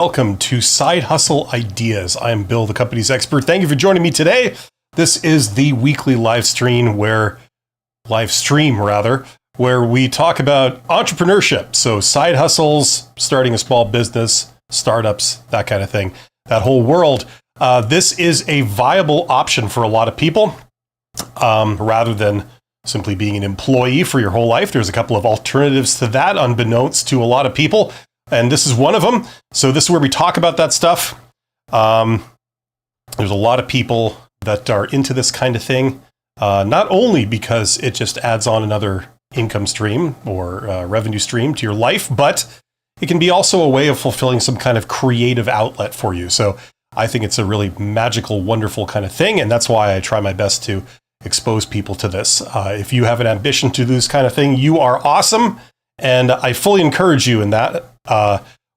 Welcome to Side Hustle Ideas. I am Bill, the company's expert. Thank you for joining me today. This is the weekly live stream where we talk about entrepreneurship. So side hustles, starting a small business, startups, that kind of thing, that whole world. This is a viable option for a lot of people rather than simply being an employee for your whole life. There's a couple of alternatives to that, unbeknownst to a lot of people. And this is one of them. So this is where we talk about that stuff. There's a lot of people that are into this kind of thing, not only because it just adds on another income stream or revenue stream to your life, but it can be also a way of fulfilling some kind of creative outlet for you. So I think it's a really magical, wonderful kind of thing. And that's why I try my best to expose people to this. If you have an ambition to do this kind of thing, you are awesome. And I fully encourage you in that,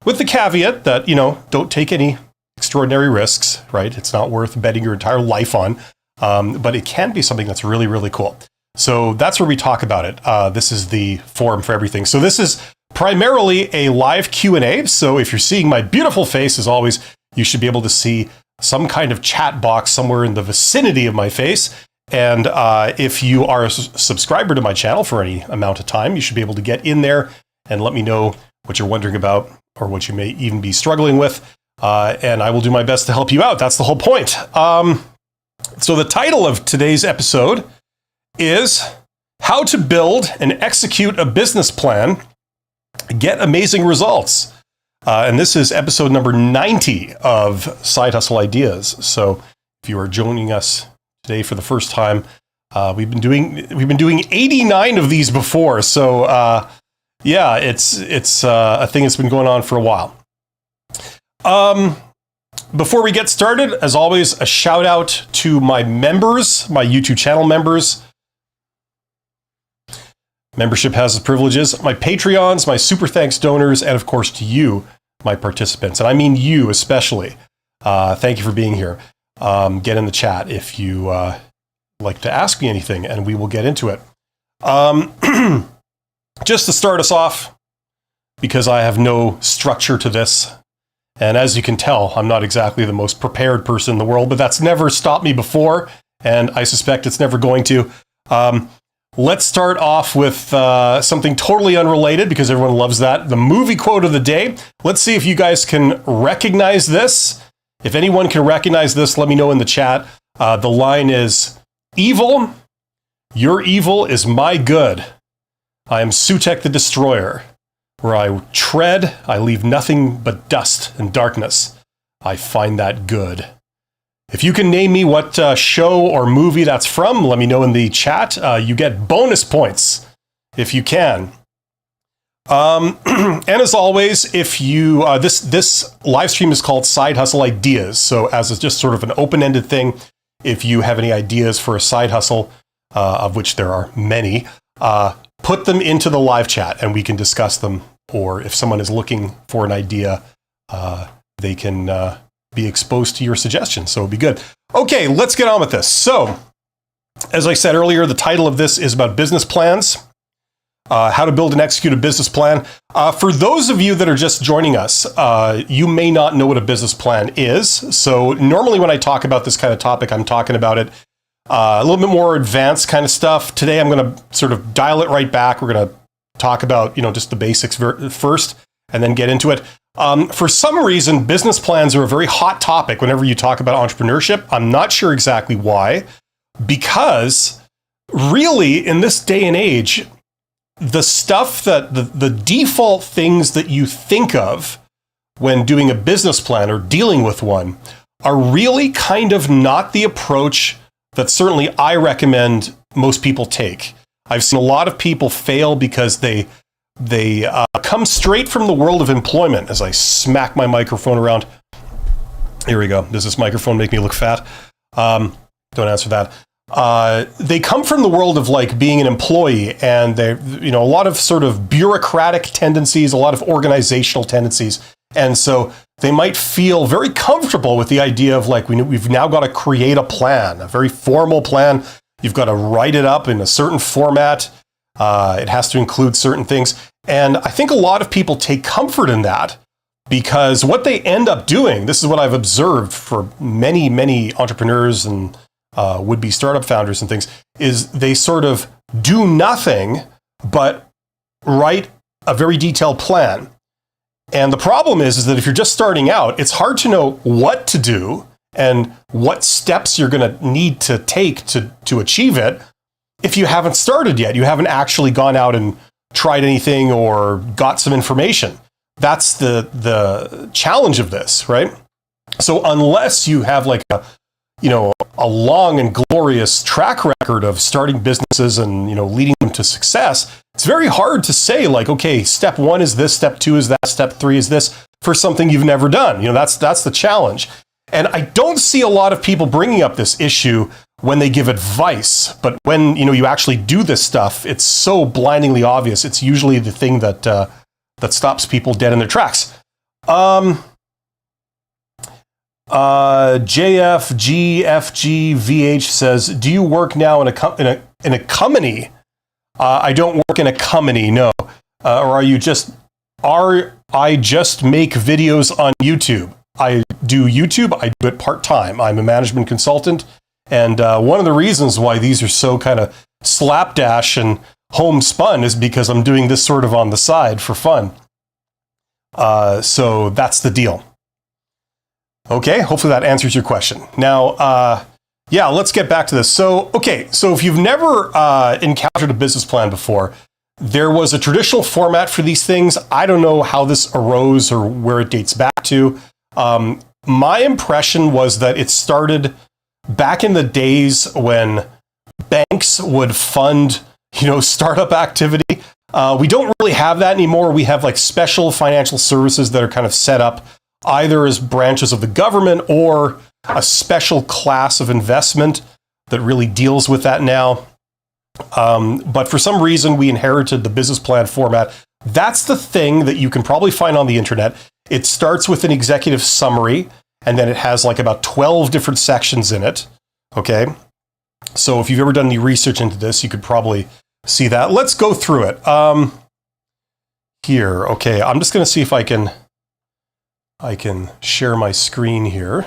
with the caveat that, don't take any extraordinary risks, right? It's not worth betting your entire life on, but it can be something that's really, really cool. So that's where we talk about it. This is the forum for everything. So this is primarily a live Q&A. So if you're seeing my beautiful face, as always, you should be able to see some kind of chat box somewhere in the vicinity of my face. And if you are a subscriber to my channel for any amount of time, you should be able to get in there and let me know what you're wondering about or what you may even be struggling with. And I will do my best to help you out. That's the whole point. So the title of today's episode is How to Build and Execute a Business Plan, Get Amazing Results. And this is episode number 90 of Side Hustle Ideas. So if you are joining us today for the first time, we've been doing 89 of these before. So yeah, it's a thing that's been going on for a while. Before we get started, as always, a shout out to my members, my YouTube channel members. Membership has its privileges. My Patreons, my super thanks donors, and of course to you, my participants. And I mean you especially. Thank you for being here. Get in the chat if you like to ask me anything, and we will get into it. Just to start us off, because I have no structure to this, and as you can tell, I'm not exactly the most prepared person in the world, but that's never stopped me before, and I suspect it's never going to. Let's start off with something totally unrelated, because everyone loves that. The movie quote of the day. Let's see if you guys can recognize this. If anyone can recognize this, let me know in the chat. The line is, "Evil, your evil is my good. I am Sutek the Destroyer. Where I tread, I leave nothing but dust and darkness. I find that good." If you can name me what show or movie that's from, let me know in the chat. You get bonus points if you can. And as always, if you this live stream is called Side Hustle Ideas. So as just sort of an open-ended thing, if you have any ideas for a side hustle, of which there are many, put them into the live chat and we can discuss them. Or if someone is looking for an idea, they can be exposed to your suggestions. So it'll be good. Okay, let's get on with this. So, as I said earlier, the title of this is about business plans. How to build and execute a business plan. For those of you that are just joining us, you may not know what a business plan is. So normally when I talk about this kind of topic, I'm talking about it a little bit more advanced kind of stuff. Today, I'm going to sort of dial it right back. We're going to talk about, just the basics first and then get into it. For some reason, business plans are a very hot topic whenever you talk about entrepreneurship. I'm not sure exactly why, because really in this day and age, the stuff that the default things that you think of when doing a business plan or dealing with one are really kind of not the approach that certainly I recommend most people take. I've seen a lot of people fail because they come straight from the world of employment. As I smack my microphone around. Here we go. Does this microphone make me look fat? Don't answer that. They come from the world of like being an employee, and they, a lot of sort of bureaucratic tendencies, a lot of organizational tendencies. And so they might feel very comfortable with the idea of like, we've now got to create a plan, a very formal plan. You've got to write it up in a certain format. It has to include certain things. And I think a lot of people take comfort in that because what they end up doing, this is what I've observed for many, many entrepreneurs and would-be startup founders and things, is they sort of do nothing but write a very detailed plan. And the problem is that if you're just starting out, it's hard to know what to do and what steps you're going to need to take to achieve it if you haven't started yet. You haven't actually gone out and tried anything or got some information. That's the challenge of this, right? So unless you have like a long and glorious track record of starting businesses and, leading them to success, it's very hard to say like, okay, step 1 is this, step 2 is that, step 3 is this for something you've never done. That's the challenge. And I don't see a lot of people bringing up this issue when they give advice, but when, you actually do this stuff, it's so blindingly obvious. It's usually the thing that stops people dead in their tracks. JFGFGVH says, do you work now in a company? I don't work in a company, no. Or I just make videos on YouTube? I do YouTube. I do it part-time. I'm a management consultant. And one of the reasons why these are so kind of slapdash and homespun is because I'm doing this sort of on the side for fun. So that's the deal. Okay, hopefully that answers your question. Now, let's get back to this. So if you've never encountered a business plan before, there was a traditional format for these things. I don't know how this arose or where it dates back to. My impression was that it started back in the days when banks would fund, startup activity. We don't really have that anymore. We have like special financial services that are kind of set up either as branches of the government or a special class of investment that really deals with that now. But for some reason, we inherited the business plan format. That's the thing that you can probably find on the internet. It starts with an executive summary, and then it has like about 12 different sections in it. Okay. So if you've ever done any research into this, you could probably see that. Let's go through it. Here. Okay. I'm just going to see if I can share my screen here.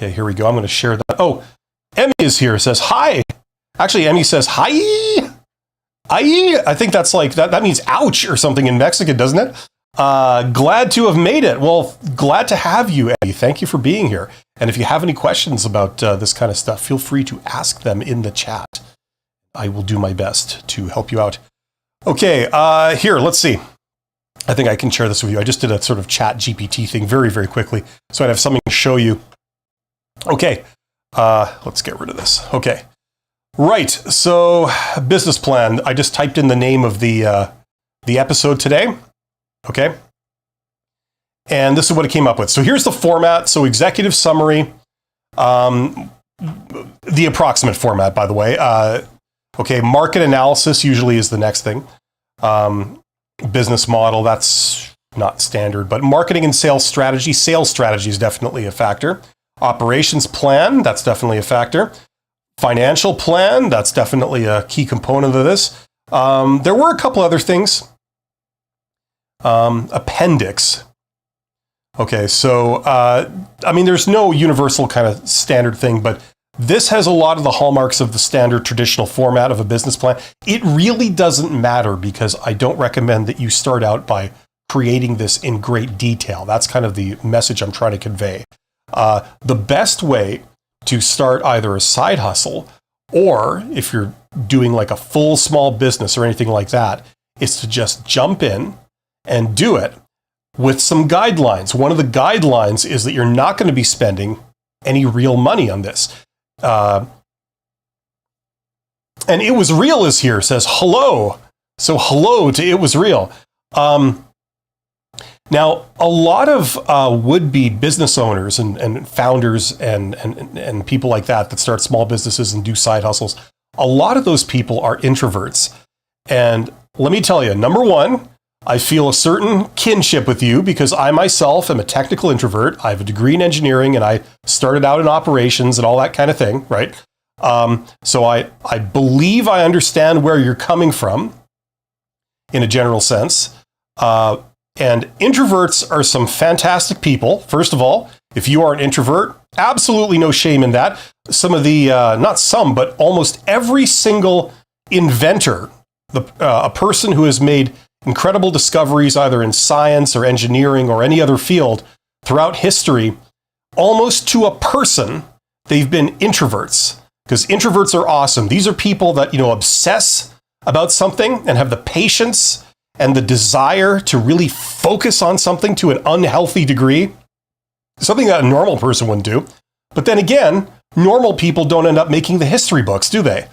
Okay, here we go. I'm going to share that. Oh, Emmy is here. Says hi. Actually, Emmy says hi. I think that's like that means ouch or something in Mexican, doesn't it? Glad to have made it. Well, glad to have you, Emmy. Thank you for being here. And if you have any questions about this kind of stuff, feel free to ask them in the chat. I will do my best to help you out. Okay, here, let's see. I think I can share this with you. I just did a sort of chat GPT thing very, very quickly, so I'd have something to show you. Okay, let's get rid of this. Okay, right. So business plan. I just typed in the name of the episode today. Okay, and this is what it came up with. So here's the format. So executive summary, the approximate format, by the way. Okay, market analysis usually is the next thing. Business model, that's not standard, but marketing and sales strategy is definitely a factor. Operations plan, that's definitely a factor. Financial plan, that's definitely a key component of this. There were a couple other things. Appendix. Okay, so, there's no universal kind of standard thing, but this has a lot of the hallmarks of the standard traditional format of a business plan. It really doesn't matter because I don't recommend that you start out by creating this in great detail. That's kind of the message I'm trying to convey. The best way to start either a side hustle or if you're doing like a full small business or anything like that is to just jump in and do it with some guidelines. One of the guidelines is that you're not going to be spending any real money on this. And It Was Real is here, says hello. So hello to It Was Real. Now, a lot of would-be business owners and founders and people like that start small businesses and do side hustles, a lot of those people are introverts. And let me tell you, number one, I feel a certain kinship with you because I myself am a technical introvert. I have a degree in engineering and I started out in operations and all that kind of thing, right? So I believe I understand where you're coming from in a general sense. And introverts are some fantastic people. First of all, if you are an introvert, absolutely no shame in that. Some of the, not some, but almost every single inventor, a person who has made incredible discoveries either in science or engineering or any other field throughout history, almost to a person, they've been introverts. Because introverts are awesome. These are people that, obsess about something and have the patience and the desire to really focus on something to an unhealthy degree, something that a normal person wouldn't do. But then again, normal people don't end up making the history books, do they?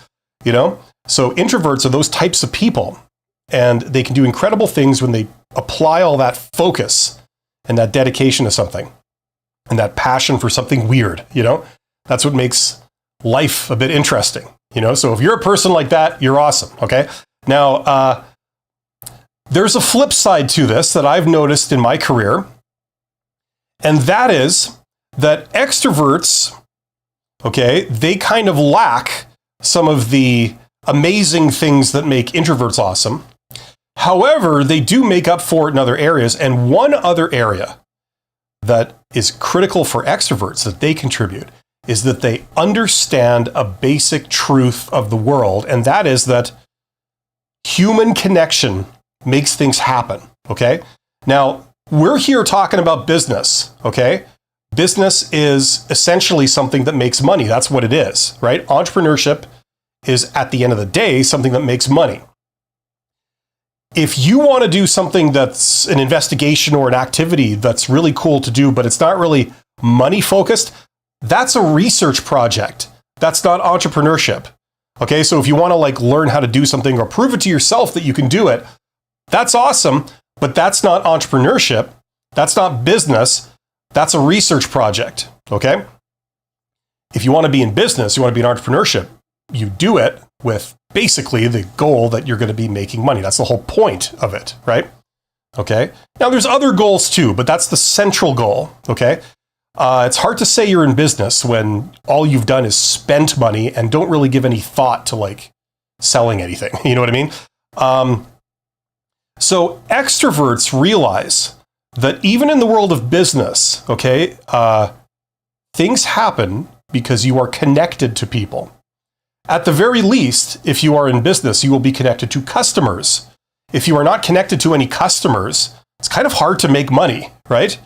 So introverts are those types of people, and they can do incredible things when they apply all that focus and that dedication to something and that passion for something weird. That's what makes life a bit interesting. So if you're a person like that, you're awesome. Okay. Now, there's a flip side to this that I've noticed in my career, and that is that extroverts, okay, they kind of lack some of the amazing things that make introverts awesome. However, they do make up for it in other areas. And one other area that is critical for extroverts that they contribute is that they understand a basic truth of the world, and that is that human connection makes things happen, okay? Now, we're here talking about business, okay? Business is essentially something that makes money. That's what it is, right? Entrepreneurship is, at the end of the day, something that makes money. If you want to do something that's an investigation or an activity that's really cool to do, but it's not really money focused, that's a research project. That's not entrepreneurship. Okay, so if you want to learn how to do something or prove it to yourself that you can do it, that's awesome, but that's not entrepreneurship. That's not business. That's a research project, okay? If you want to be in business, you want to be in entrepreneurship, you do it with basically the goal that you're going to be making money. That's the whole point of it, right? Okay. Now there's other goals too, but that's the central goal, okay? It's hard to say you're in business when all you've done is spent money and don't really give any thought to selling anything. You know what I mean? So extroverts realize that even in the world of business, okay, things happen because you are connected to people. At the very least, if you are in business, you will be connected to customers. If you are not connected to any customers, it's kind of hard to make money, right?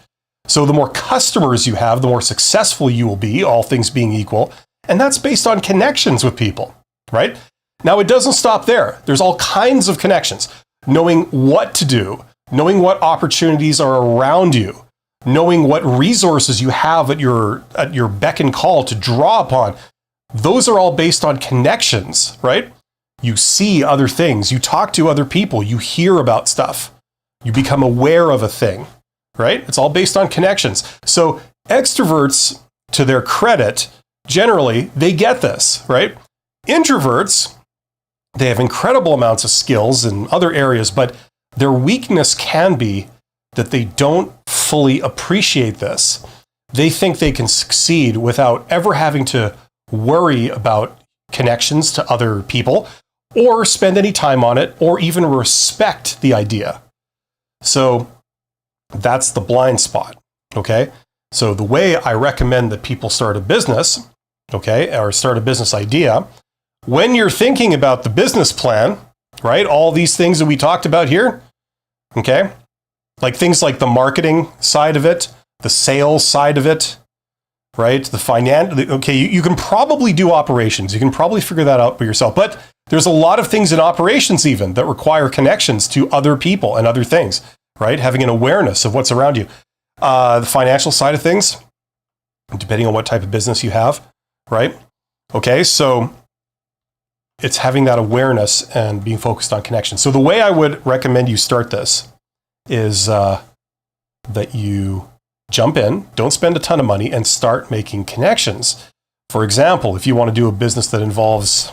So the more customers you have, the more successful you will be, all things being equal. And that's based on connections with people, right? Now, it doesn't stop there. There's all kinds of connections. Knowing what to do, knowing what opportunities are around you, knowing what resources you have at your beck and call to draw upon. Those are all based on connections, right? You see other things, you talk to other people, you hear about stuff, you become aware of a thing, right? It's all based on connections. So extroverts, to their credit, generally, they get this, right? Introverts, they have incredible amounts of skills in other areas, but their weakness can be that they don't fully appreciate this. They think they can succeed without ever having to worry about connections to other people or spend any time on it or even respect the idea. So that's the blind spot, okay? So the way I recommend that people start a business, okay, or start a business idea, when you're thinking about the business plan, right, all these things that we talked about here, okay, like things like the marketing side of it, the sales side of it, right, the finance, okay, you can probably do operations. You can probably figure that out by yourself. But there's a lot of things in operations even that require connections to other people and other things, right? Having an awareness of what's around you. The financial side of things, depending on what type of business you have, right? Okay, so it's having that awareness and being focused on connections. So the way I would recommend you start this is that you jump in, don't spend a ton of money, and start making connections. For example, if you want to do a business that involves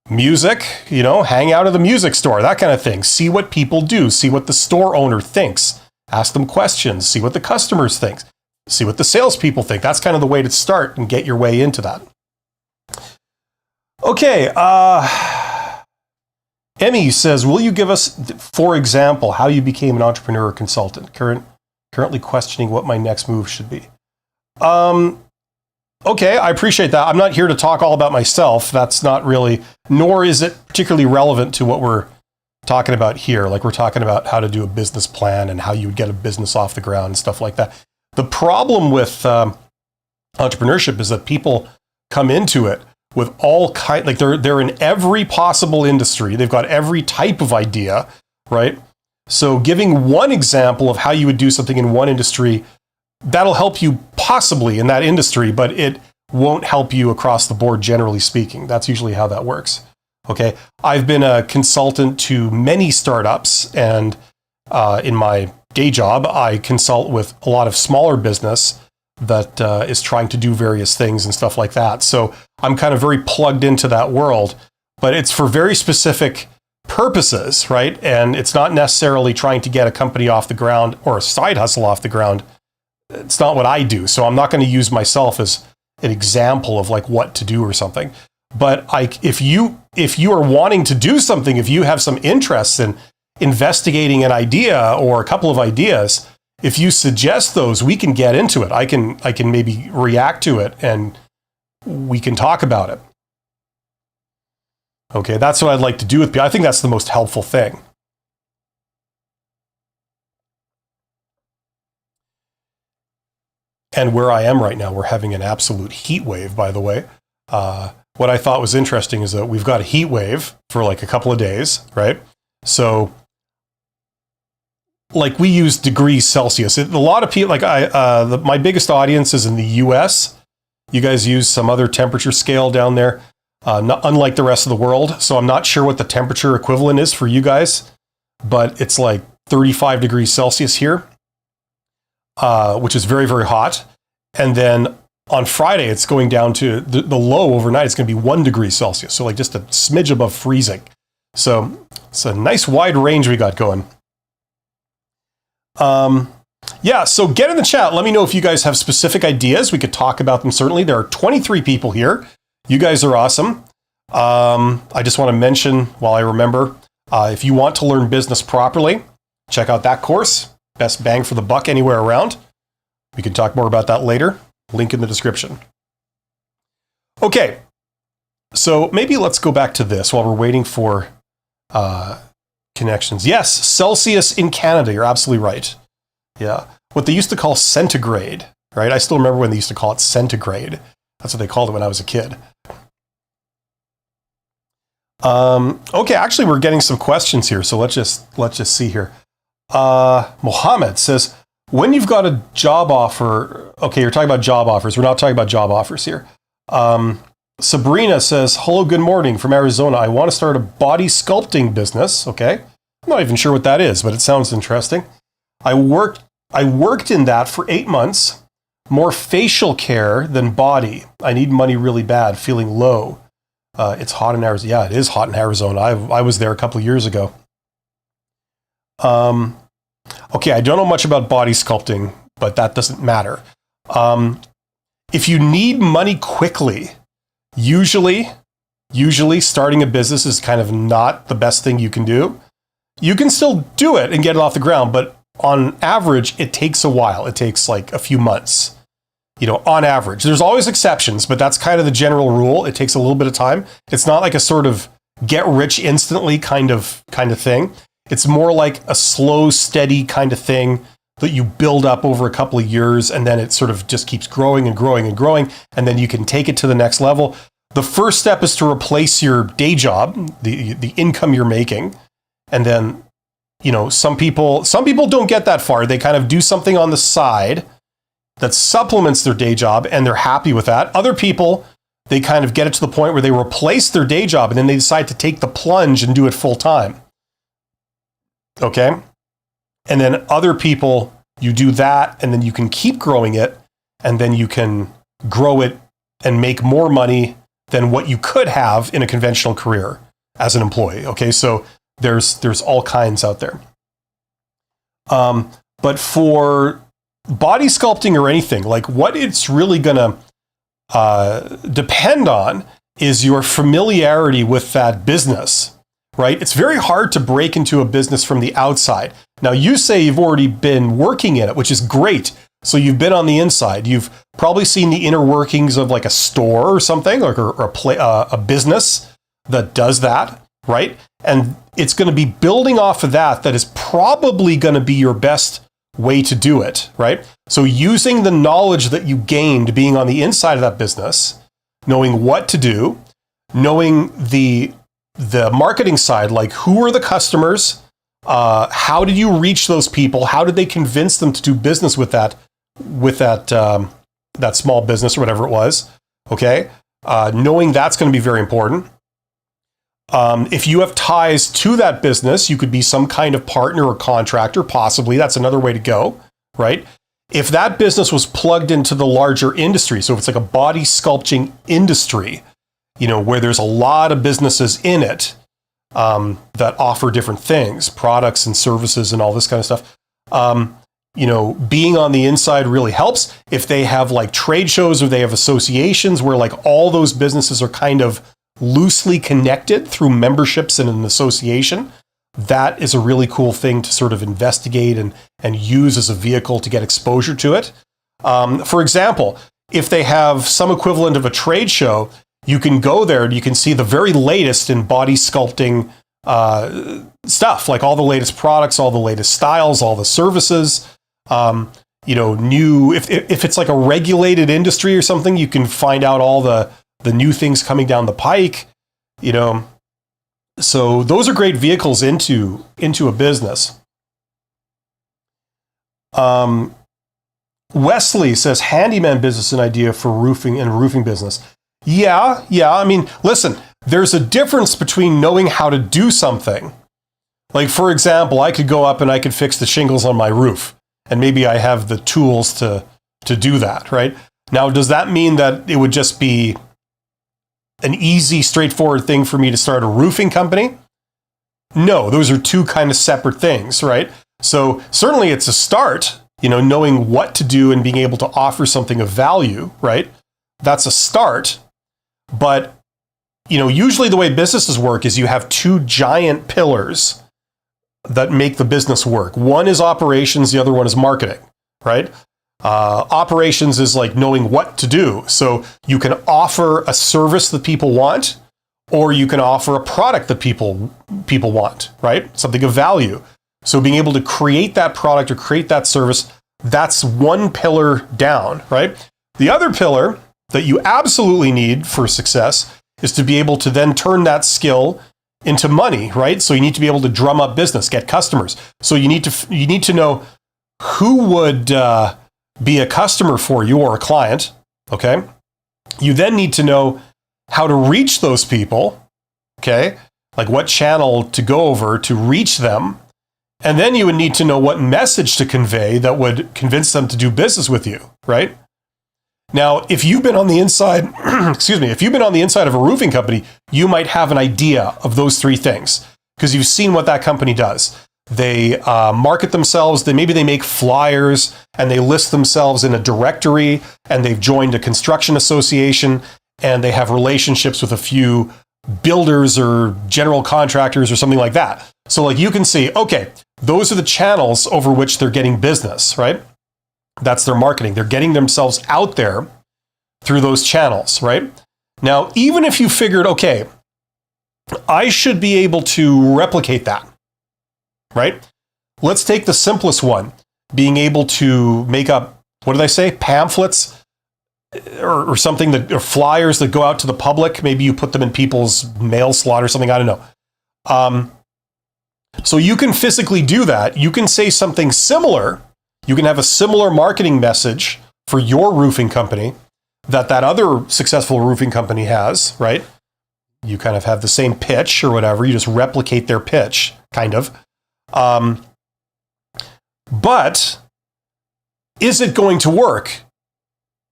music, hang out at the music store, that kind of thing. See what people do, see what the store owner thinks, ask them questions, see what the customers think, see what the salespeople think. That's kind of the way to start and get your way into that. Okay, Emmy says, will you give us, for example, how you became an entrepreneur or consultant? Currently questioning what my next move should be. Okay, I appreciate that. I'm not here to talk all about myself. That's not really, nor is it particularly relevant to what we're talking about here. Like, we're talking about how to do a business plan and how you would get a business off the ground and stuff like that. The problem with entrepreneurship is that people come into it with all kind, like they're in every possible industry. They've got every type of idea, right? So giving one example of how you would do something in one industry, that'll help you possibly in that industry, but it won't help you across the board, generally speaking. That's usually how that works. Okay. I've been a consultant to many startups, and in my day job, I consult with a lot of smaller business that is trying to do various things and stuff like that. So I'm kind of very plugged into that world, but it's for very specific purposes, right? And it's not necessarily trying to get a company off the ground or a side hustle off the ground. It's not what I do. So I'm not going to use myself as an example of like what to do or something. But if you are wanting to do something, if you have some interest in investigating an idea or a couple of ideas, if you suggest those, we can get into it. I can maybe react to it and we can talk about it. Okay, that's what I'd like to do with people. I think that's the most helpful thing. And where I am right now, we're having an absolute heat wave, by the way. What I thought was interesting is that we've got a heat wave for like a couple of days, right? So like we use degrees Celsius. A lot of people, like my biggest audience is in the US. You guys use some other temperature scale down there, unlike the rest of the world. So I'm not sure what the temperature equivalent is for you guys, but it's like 35 degrees Celsius here, which is very, very hot. And then on Friday, it's going down to the low overnight. It's going to be 1 degree Celsius. So like just a smidge above freezing. So it's a nice wide range we got going. Yeah, so get in the chat. Let me know if you guys have specific ideas. We could talk about them, certainly. There are 23 people here. You guys are awesome. I just want to mention, while I remember, if you want to learn business properly, check out that course. Best bang for the buck anywhere around. We can talk more about that later. Link in the description. Okay, so maybe let's go back to this while we're waiting for connections. Yes, Celsius in Canada. You're absolutely right. Yeah. What they used to call centigrade, right? I still remember when they used to call it centigrade. That's what they called it when I was a kid. Okay, actually, we're getting some questions here. So let's just see here. Mohammed says, when you've got a job offer, okay, you're talking about job offers. We're not talking about job offers here. Sabrina says, hello, good morning from Arizona. I want to start a body sculpting business. Okay. I'm not even sure what that is, but it sounds interesting. I worked in that for 8 months, more facial care than body. I need money really bad, feeling low. It's hot in Arizona. Yeah, it is hot in Arizona. I was there a couple of years ago. Okay, I don't know much about body sculpting, but that doesn't matter. If you need money quickly, usually starting a business is kind of not the best thing you can do. You can still do it and get it off the ground, but on average, it takes a while. It takes like a few months, on average. There's always exceptions, but that's kind of the general rule. It takes a little bit of time. It's not like a sort of get rich instantly kind of thing. It's more like a slow, steady kind of thing that you build up over a couple of years, and then it sort of just keeps growing and growing and growing, and then you can take it to the next level. The first step is to replace your day job, the income you're making, and then, some people don't get that far. They kind of do something on the side that supplements their day job, and they're happy with that. Other people, they kind of get it to the point where they replace their day job, and then they decide to take the plunge and do it full time. Okay? And then other people, you do that, and then you can keep growing it, and then you can grow it and make more money than what you could have in a conventional career as an employee. Okay, so there's all kinds out there. But for body sculpting or anything, like what it's really going to depend on is your familiarity with that business, right? It's very hard to break into a business from the outside. Now, you say you've already been working in it, which is great. So you've been on the inside. You've probably seen the inner workings of like a store or something, or a business that does that, right? And it's going to be building off of that. That is probably going to be your best way to do it, right? So using the knowledge that you gained being on the inside of that business, knowing what to do, knowing the marketing side, like who are the customers, how did you reach those people, how did they convince them to do business with that small business or whatever it was, okay? Knowing that's going to be very important. If you have ties to that business, you could be some kind of partner or contractor, possibly. That's another way to go, right? If that business was plugged into the larger industry, so if it's like a body sculpting industry, where there's a lot of businesses in it that offer different things, products and services and all this kind of stuff, being on the inside really helps. If they have like trade shows or they have associations where like all those businesses are kind of loosely connected through memberships in an association, that is a really cool thing to sort of investigate and use as a vehicle to get exposure to it. For example, if they have some equivalent of a trade show, you can go there and you can see the very latest in body sculpting stuff, like all the latest products, all the latest styles, all the services. New, if it's like a regulated industry or something, you can find out all the new things coming down the pike, So those are great vehicles into a business. Wesley says, handyman business an idea for roofing and roofing business. Yeah. I mean, listen, there's a difference between knowing how to do something. Like, for example, I could go up and I could fix the shingles on my roof, and maybe I have the tools to do that, right? Now, does that mean that it would just be an easy, straightforward thing for me to start a roofing company? No, those are two kind of separate things, right? So certainly it's a start, knowing what to do and being able to offer something of value, right? That's a start. But, usually the way businesses work is you have two giant pillars that make the business work. One is operations, the other one is marketing, right? Operations is like knowing what to do. So you can offer a service that people want, or you can offer a product that people want, right? Something of value. So being able to create that product or create that service, that's one pillar down, right? The other pillar that you absolutely need for success is to be able to then turn that skill into money, right? So you need to be able to drum up business, get customers. So you need to know who would be a customer for you or a client, okay? You then need to know how to reach those people, okay? Like what channel to go over to reach them. And then you would need to know what message to convey that would convince them to do business with you, right? Now, if you've been on the inside, if you've been on the inside of a roofing company, you might have an idea of those three things because you've seen what that company does. They market themselves, maybe they make flyers and they list themselves in a directory, and they've joined a construction association, and they have relationships with a few builders or general contractors or something like that. So like you can see, okay, those are the channels over which they're getting business, right? That's their marketing. They're getting themselves out there through those channels, right? Now, even if you figured, okay, I should be able to replicate that, right? Let's take the simplest one, being able to make up, what did I say, pamphlets or something or flyers that go out to the public. Maybe you put them in people's mail slot or something, I don't know. So you can physically do that. You can say something similar. You can have a similar marketing message for your roofing company that other successful roofing company has, right? You kind of have the same pitch or whatever. You just replicate their pitch, kind of. But is it going to work?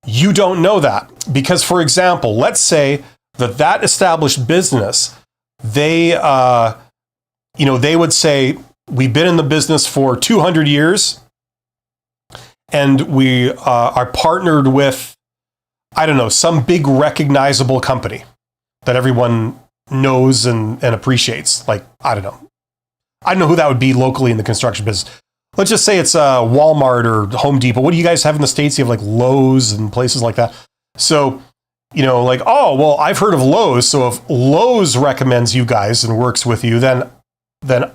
You don't know that. Because, for example, let's say that established business, they would say, we've been in the business for 200 years, and we are partnered with, I don't know, some big recognizable company that everyone knows and appreciates. Like, I don't know who that would be locally in the construction business. Let's just say it's Walmart or Home Depot. What do you guys have in the States? You have like Lowe's and places like that. So, like, oh, well, I've heard of Lowe's. So if Lowe's recommends you guys and works with you, then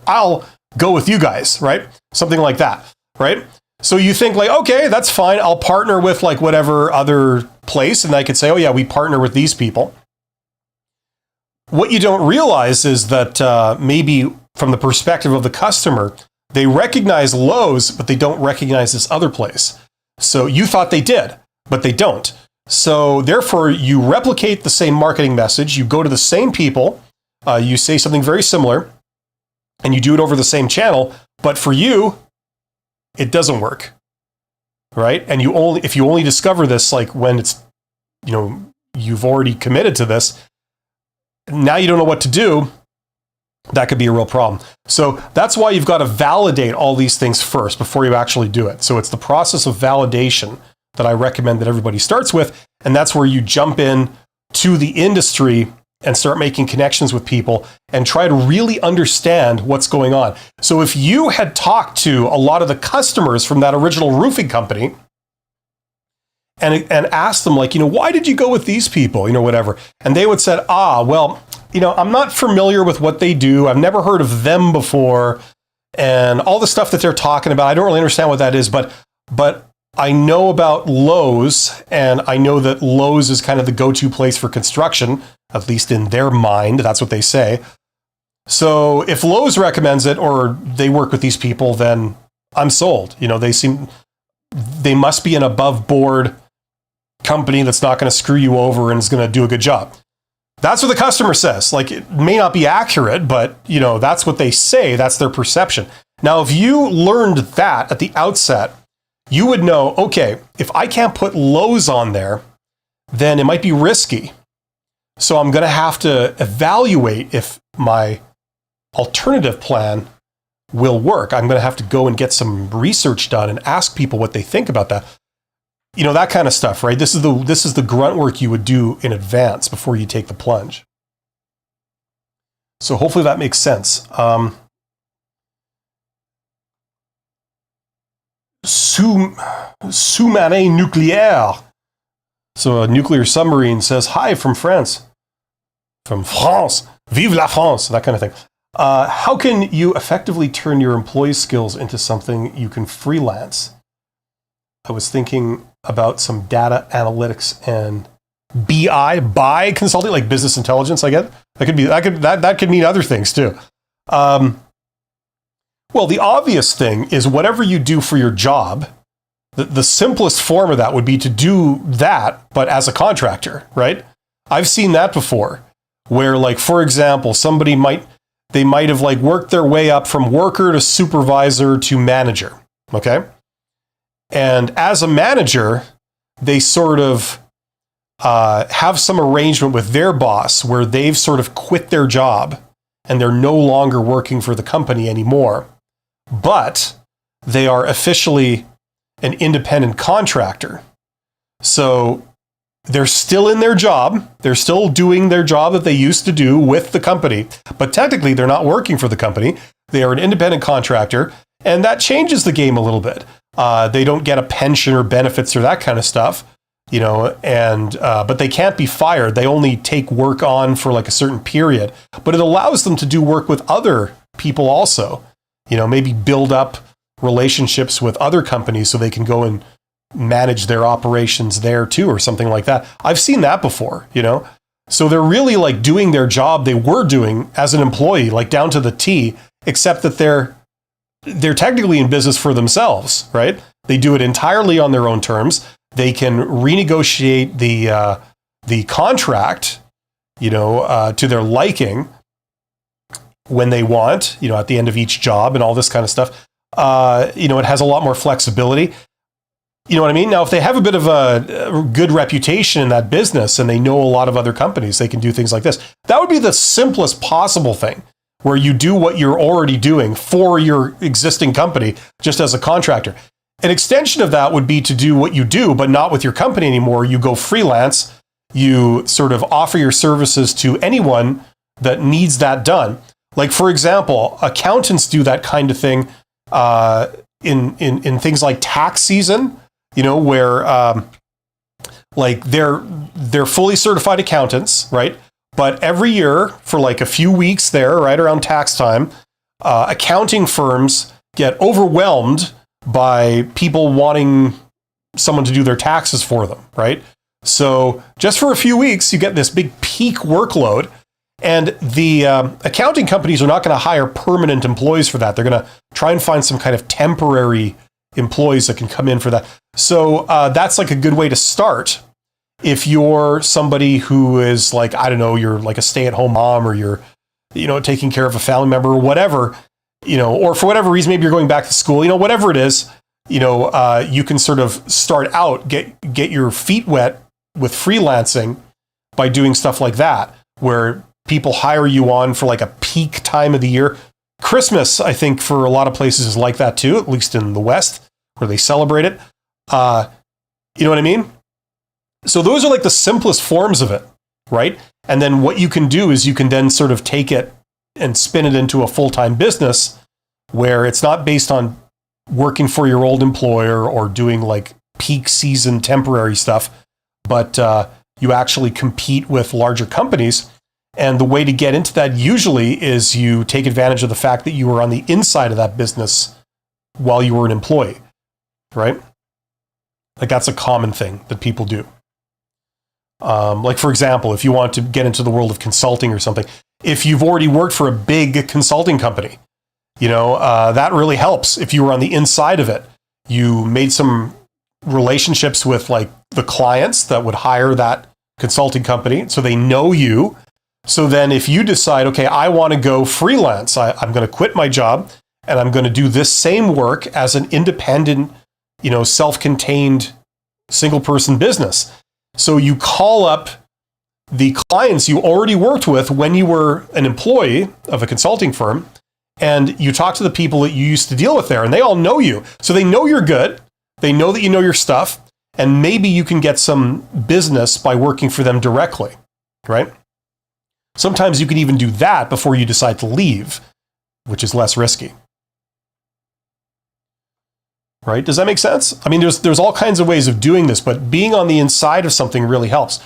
I'll go with you guys, right? Something like that, right? So you think like, okay, that's fine. I'll partner with like whatever other place. And I could say, oh yeah, we partner with these people. What you don't realize is that maybe from the perspective of the customer, they recognize Lowe's, but they don't recognize this other place. So you thought they did, but they don't. So therefore, you replicate the same marketing message. You go to the same people. You say something very similar, and you do it over the same channel. But for you, it doesn't work, right? And if you only discover this like when it's, you've already committed to this. Now you don't know what to do. That could be a real problem. So that's why you've got to validate all these things first before you actually do it. So it's the process of validation that I recommend that everybody starts with. And that's where you jump in to the industry and start making connections with people and try to really understand what's going on. So if you had talked to a lot of the customers from that original roofing company and asked them like, why did you go with these people, whatever. And they would say, well, I'm not familiar with what they do. I've never heard of them before. And all the stuff that they're talking about, I don't really understand what that is, but I know about Lowe's, and I know that Lowe's is kind of the go-to place for construction, at least in their mind. That's what they say. So if Lowe's recommends it or they work with these people, then I'm sold. They must be an above board company that's not going to screw you over and is going to do a good job. That's what the customer says. Like, it may not be accurate, but that's what they say. That's their perception. Now, if you learned that at the outset, you would know, okay, if I can't put Lowe's on there, then it might be risky. So I'm going to have to evaluate if my alternative plan will work. I'm going to have to go and get some research done and ask people what they think about that. That kind of stuff, right? This is the grunt work you would do in advance before you take the plunge. So hopefully that makes sense. Sous-marin nucléaire. So a nuclear submarine says, hi from France. From France. Vive la France. That kind of thing. How can you effectively turn your employee skills into something you can freelance? I was thinking about some data analytics and BI consulting, like business intelligence. I guess that could mean other things too. Well, the obvious thing is whatever you do for your job, the simplest form of that would be to do that, but as a contractor, right? I've seen that before, where, like, for example, they might have like worked their way up from worker to supervisor to manager, okay? And as a manager, they sort of have some arrangement with their boss where they've sort of quit their job and they're no longer working for the company anymore, but they are officially an independent contractor. So they're still in their job. They're still doing their job that they used to do with the company, but technically they're not working for the company. They are an independent contractor, and that changes the game a little bit. They don't get a pension or benefits or that kind of stuff, but they can't be fired. They only take work on for like a certain period, but it allows them to do work with other people also, maybe build up relationships with other companies so they can go and manage their operations there too, or something like that. I've seen that before, so they're really like doing their job they were doing as an employee, like down to the T, except that they're technically in business for themselves, right? They do it entirely on their own terms. They can renegotiate the contract, to their liking when they want, at the end of each job and all this kind of stuff. It has a lot more flexibility. You know what I mean? Now, if they have a bit of a good reputation in that business and they know a lot of other companies, they can do things like this. That would be the simplest possible thing, where you do what you're already doing for your existing company, just as a contractor. An extension of that would be to do what you do, but not with your company anymore. You go freelance. You sort of offer your services to anyone that needs that done. Like, for example, accountants do that kind of thing in things like tax season, where like they're fully certified accountants, right? But every year for like a few weeks there, right around tax time, accounting firms get overwhelmed by people wanting someone to do their taxes for them, right? So just for a few weeks, you get this big peak workload, and the accounting companies are not going to hire permanent employees for that. They're going to try and find some kind of temporary employees that can come in for that. So that's like a good way to start. If you're somebody who is like, I don't know, you're like a stay-at-home mom, or you're, taking care of a family member or whatever, or for whatever reason, maybe you're going back to school, whatever it is, you can sort of start out, get your feet wet with freelancing by doing stuff like that, where people hire you on for like a peak time of the year. Christmas, I think, for a lot of places is like that too, at least in the West, where they celebrate it. You know what I mean? So those are like the simplest forms of it, right? And then what you can do is you can then sort of take it and spin it into a full-time business where it's not based on working for your old employer or doing like peak season temporary stuff, but you actually compete with larger companies. And the way to get into that usually is you take advantage of the fact that you were on the inside of that business while you were an employee, right? Like that's a common thing that people do. Like, for example, if you want to get into the world of consulting or something, if you've already worked for a big consulting company, that really helps. If you were on the inside of it, you made some relationships with like the clients that would hire that consulting company, so they know you. So then if you decide, okay, I want to go freelance, I'm going to quit my job and I'm going to do this same work as an independent, self-contained single person business. So you call up the clients you already worked with when you were an employee of a consulting firm, and you talk to the people that you used to deal with there, and they all know you. So they know you're good. They know that you know your stuff, and maybe you can get some business by working for them directly, right? Sometimes you can even do that before you decide to leave, which is less risky. Right? Does that make sense? I mean, there's all kinds of ways of doing this, but being on the inside of something really helps.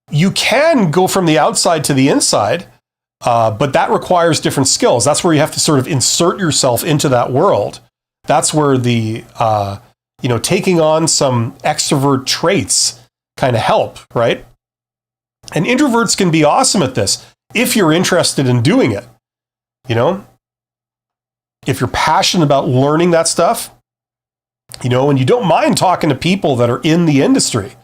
You can go from the outside to the inside, but that requires different skills. That's where you have to sort of insert yourself into that world. That's where the, taking on some extrovert traits kind of help, right? And introverts can be awesome at this if you're interested in doing it. If you're passionate about learning that stuff, and you don't mind talking to people that are in the industry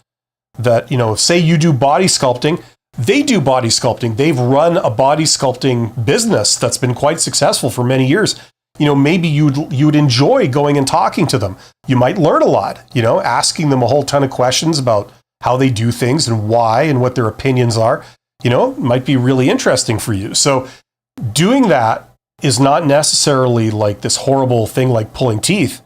that, say you do body sculpting, they do body sculpting. They've run a body sculpting business that's been quite successful for many years. Maybe you'd enjoy going and talking to them. You might learn a lot, asking them a whole ton of questions about how they do things and why and what their opinions are, might be really interesting for you. So doing that is not necessarily like this horrible thing like pulling teeth.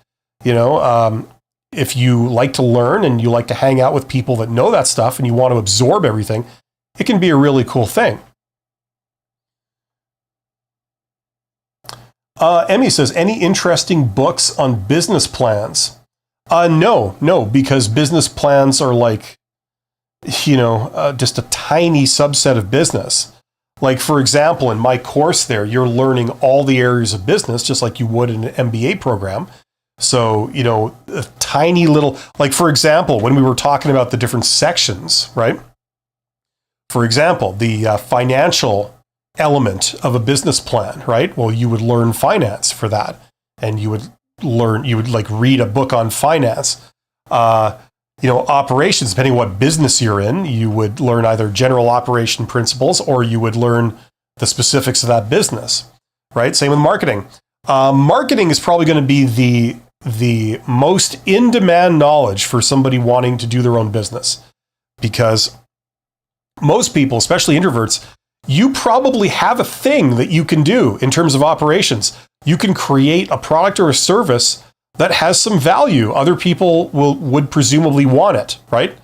If you like to learn and you like to hang out with people that know that stuff and you want to absorb everything, it can be a really cool thing. Emmy says, any interesting books on business plans? No, because business plans are like, just a tiny subset of business. Like, for example, in my course there, you're learning all the areas of business, just like you would in an MBA program. So, a tiny little, like, for example, when we were talking about the different sections, right? For example, the financial element of a business plan, right? Well, you would learn finance for that. And you would like read a book on finance. Operations, depending on what business you're in, you would learn either general operation principles or you would learn the specifics of that business, right? Same with marketing. Marketing is probably going to be the most in-demand knowledge for somebody wanting to do their own business, because most people, especially introverts, you probably have a thing that you can do in terms of operations. You can create a product or a service that has some value. Other people would presumably want it, right?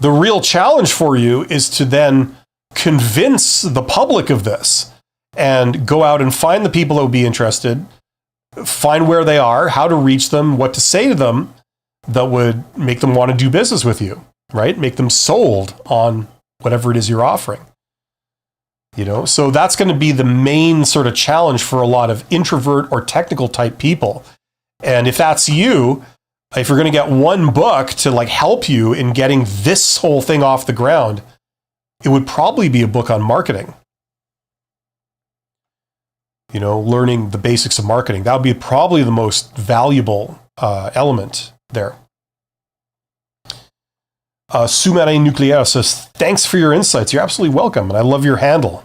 The real challenge for you is to then convince the public of this and go out and find the people that would be interested, find where they are, how to reach them, what to say to them that would make them want to do business with you, right? Make them sold on whatever it is you're offering. So that's going to be the main sort of challenge for a lot of introvert or technical type people. And if that's you, if you're going to get one book to like help you in getting this whole thing off the ground, it would probably be a book on marketing. Learning the basics of marketing. That would be probably the most valuable element there. Sous-marin Nucléaire says, thanks for your insights. You're absolutely welcome. And I love your handle.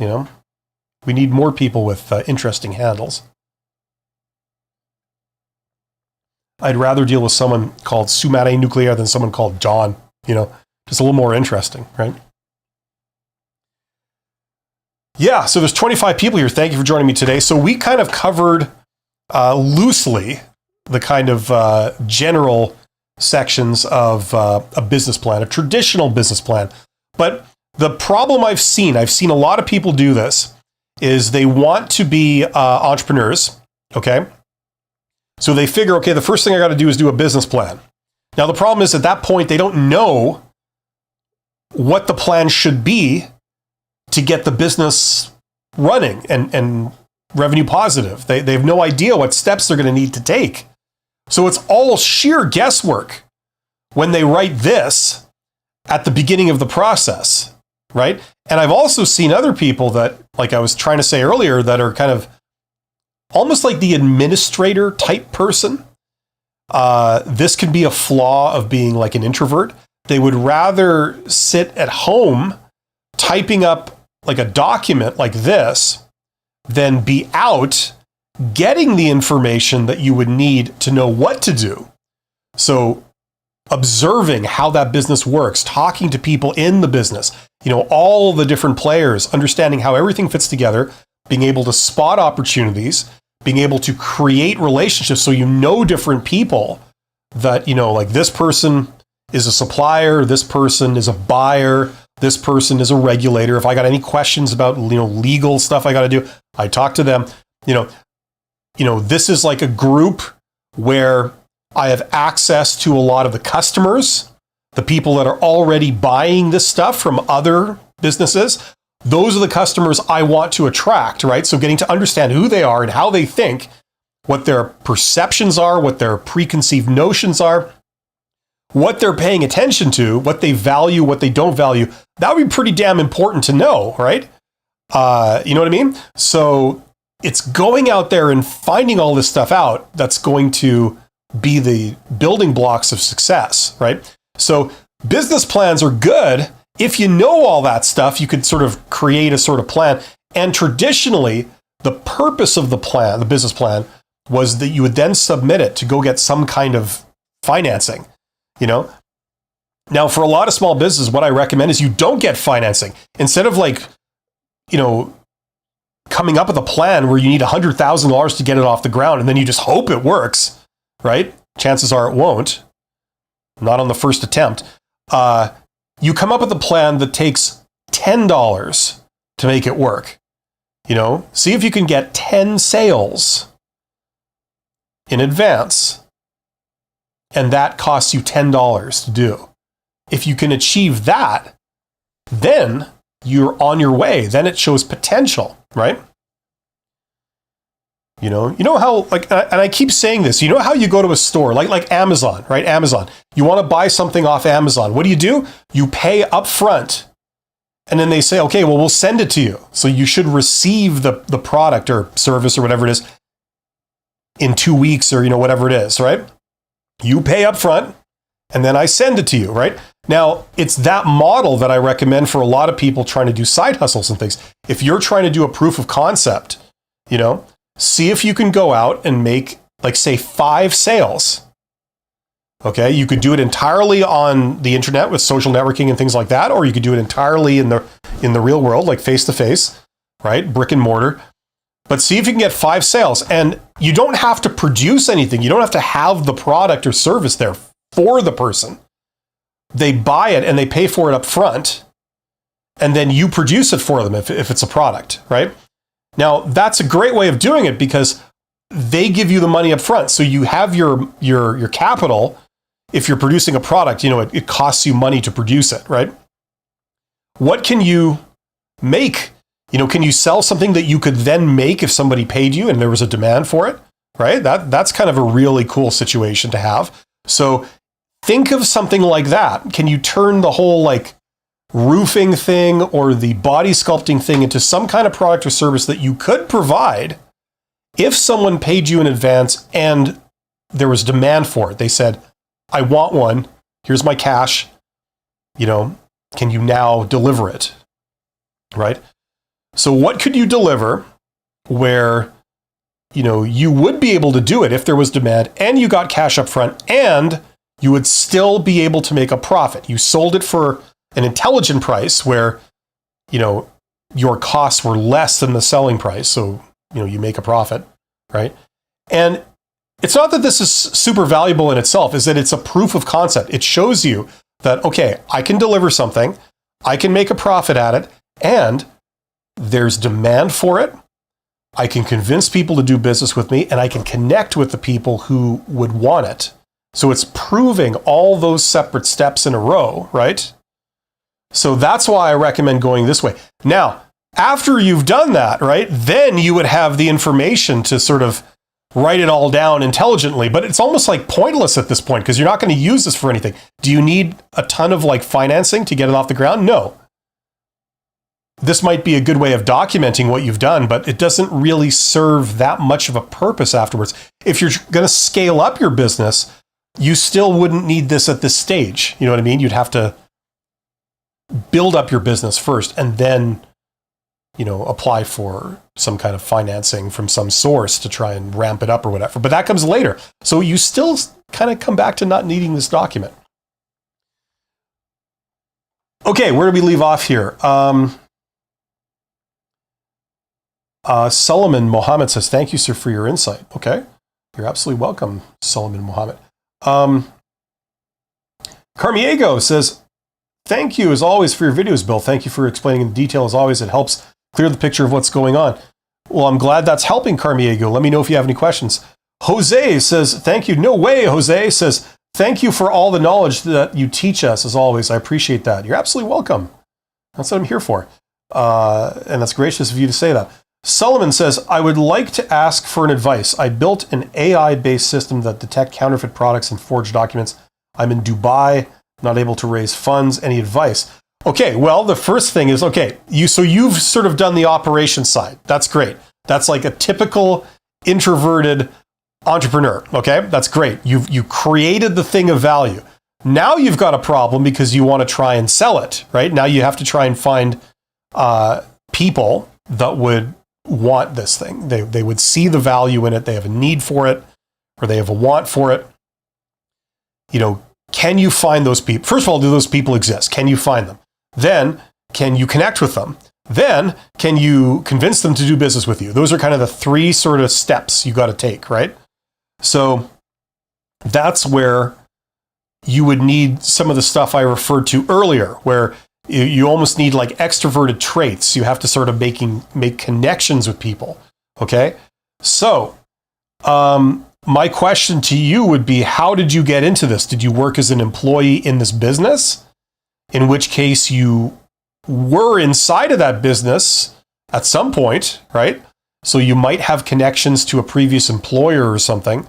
We need more people with interesting handles. I'd rather deal with someone called Sous-marin Nucléaire than someone called John, just a little more interesting, right? Yeah, so there's 25 people here. Thank you for joining me today. So we kind of covered loosely the kind of general sections of a business plan, a traditional business plan. But the problem I've seen a lot of people do this, is they want to be entrepreneurs, okay? So they figure, okay, the first thing I got to do is do a business plan. Now, the problem is at that point, they don't know what the plan should be to get the business running and revenue positive. They have no idea what steps they're going to need to take. So it's all sheer guesswork when they write this at the beginning of the process, right? And I've also seen other people that, like I was trying to say earlier, that are kind of almost like the administrator type person. This can be a flaw of being like an introvert. They would rather sit at home typing up like a document like this than be out getting the information that you would need to know what to do. So observing how that business works, talking to people in the business, all the different players, understanding how everything fits together, being able to spot opportunities, being able to create relationships so different people that, like this person is a supplier, this person is a buyer, this person is a regulator. If I got any questions about, legal stuff I got to do, I talk to them. This is like a group where I have access to a lot of the customers, the people that are already buying this stuff from other businesses. Those are the customers I want to attract, right? So getting to understand who they are and how they think, what their perceptions are, what their preconceived notions are, what they're paying attention to, what they value, what they don't value, that would be pretty damn important to know, right? You know what I mean? So it's going out there and finding all this stuff out that's going to be the building blocks of success, right? So business plans are good. If you know all that stuff, you could sort of create a sort of plan. And traditionally, the purpose of the plan, the business plan, was that you would then submit it to go get some kind of financing. Now, for a lot of small businesses, what I recommend is you don't get financing. Instead of coming up with a plan where you need $100,000 to get it off the ground and then you just hope it works, right? Chances are it won't. Not on the first attempt. You come up with a plan that takes $10 to make it work. See if you can get 10 sales in advance. And that costs you $10 to do. If you can achieve that, then you're on your way. Then it shows potential, right? You know how, like, and I keep saying this, how you go to a store, like Amazon, right? Amazon. You want to buy something off Amazon. What do? You pay up front. And then they say, okay, well, we'll send it to you. So you should receive the product or service or whatever it is in 2 weeks or, whatever it is, right? You pay up front and then I send it to you, right? Now, it's that model that I recommend for a lot of people trying to do side hustles and things. If you're trying to do a proof of concept, see if you can go out and make, like, say, 5 sales. Okay, you could do it entirely on the internet with social networking and things like that, or you could do it entirely in the real world, like face to face, right? Brick and mortar. But see if you can get 5 sales. And you don't have to produce anything. You don't have to have the product or service there for the person. They buy it and they pay for it up front. and then you produce it for them if it's a product, right? Now, that's a great way of doing it because they give you the money up front. So you have your capital. If you're producing a product, it costs you money to produce it, right? What can you make? Can you sell something that you could then make if somebody paid you and there was a demand for it, right? That's kind of a really cool situation to have. So think of something like that. Can you turn the whole roofing thing or the body sculpting thing into some kind of product or service that you could provide if someone paid you in advance and there was demand for it? They said, I want one. Here's my cash. Can you now deliver it? Right? So what could you deliver where, you would be able to do it if there was demand and you got cash up front and you would still be able to make a profit? You sold it for an intelligent price where, your costs were less than the selling price. So, you make a profit, right? And it's not that this is super valuable in itself, is that it's a proof of concept. It shows you that, okay, I can deliver something, I can make a profit at it, and there's demand for it. I can convince people to do business with me, and I can connect with the people who would want it. So it's proving all those separate steps in a row, right? So that's why I recommend going this way. Now, after you've done that, right, then you would have the information to sort of write it all down intelligently, but it's almost pointless at this point because you're not going to use this for anything. Do you need a ton of financing to get it off the ground? No. This might be a good way of documenting what you've done, but it doesn't really serve that much of a purpose afterwards. If you're going to scale up your business, you still wouldn't need this at this stage. You know what I mean? You'd have to build up your business first and then, apply for some kind of financing from some source to try and ramp it up or whatever. But that comes later. So you still kind of come back to not needing this document. Okay, where do we leave off here? Solomon Mohammed says, thank you, sir, for your insight. Okay, you're absolutely welcome, Solomon Mohammed. Carmiego says, thank you as always for your videos, Bill. Thank you for explaining in detail as always. It helps clear the picture of what's going on. Well, I'm glad that's helping, Carmiego. Let me know if you have any questions. Jose says, thank you. No way, Jose says, thank you for all the knowledge that you teach us as always. I appreciate that. You're absolutely welcome. That's what I'm here for. And that's gracious of you to say that. Solomon says, I would like to ask for an advice. I built an AI-based system that detect counterfeit products and forged documents. I'm in Dubai, not able to raise funds. Any advice? Okay, well, the first thing is, so you've sort of done the operation side. That's great. That's like a typical introverted entrepreneur, okay? That's great. You created the thing of value. Now you've got a problem because you want to try and sell it, right? Now you have to try and find people that would want this thing. They would see the value in it. They have a need for it, or they have a want for it. Can you find those people? First of all, do those people exist? Can you find them? Then, can you connect with them? Then, can you convince them to do business with you? Those are kind of the three sort of steps you got to take, right? So that's where you would need some of the stuff I referred to earlier, where you almost need extroverted traits. You have to sort of make connections with people, okay? So, my question to you would be, how did you get into this? Did you work as an employee in this business? In which case you were inside of that business at some point, right? So you might have connections to a previous employer or something,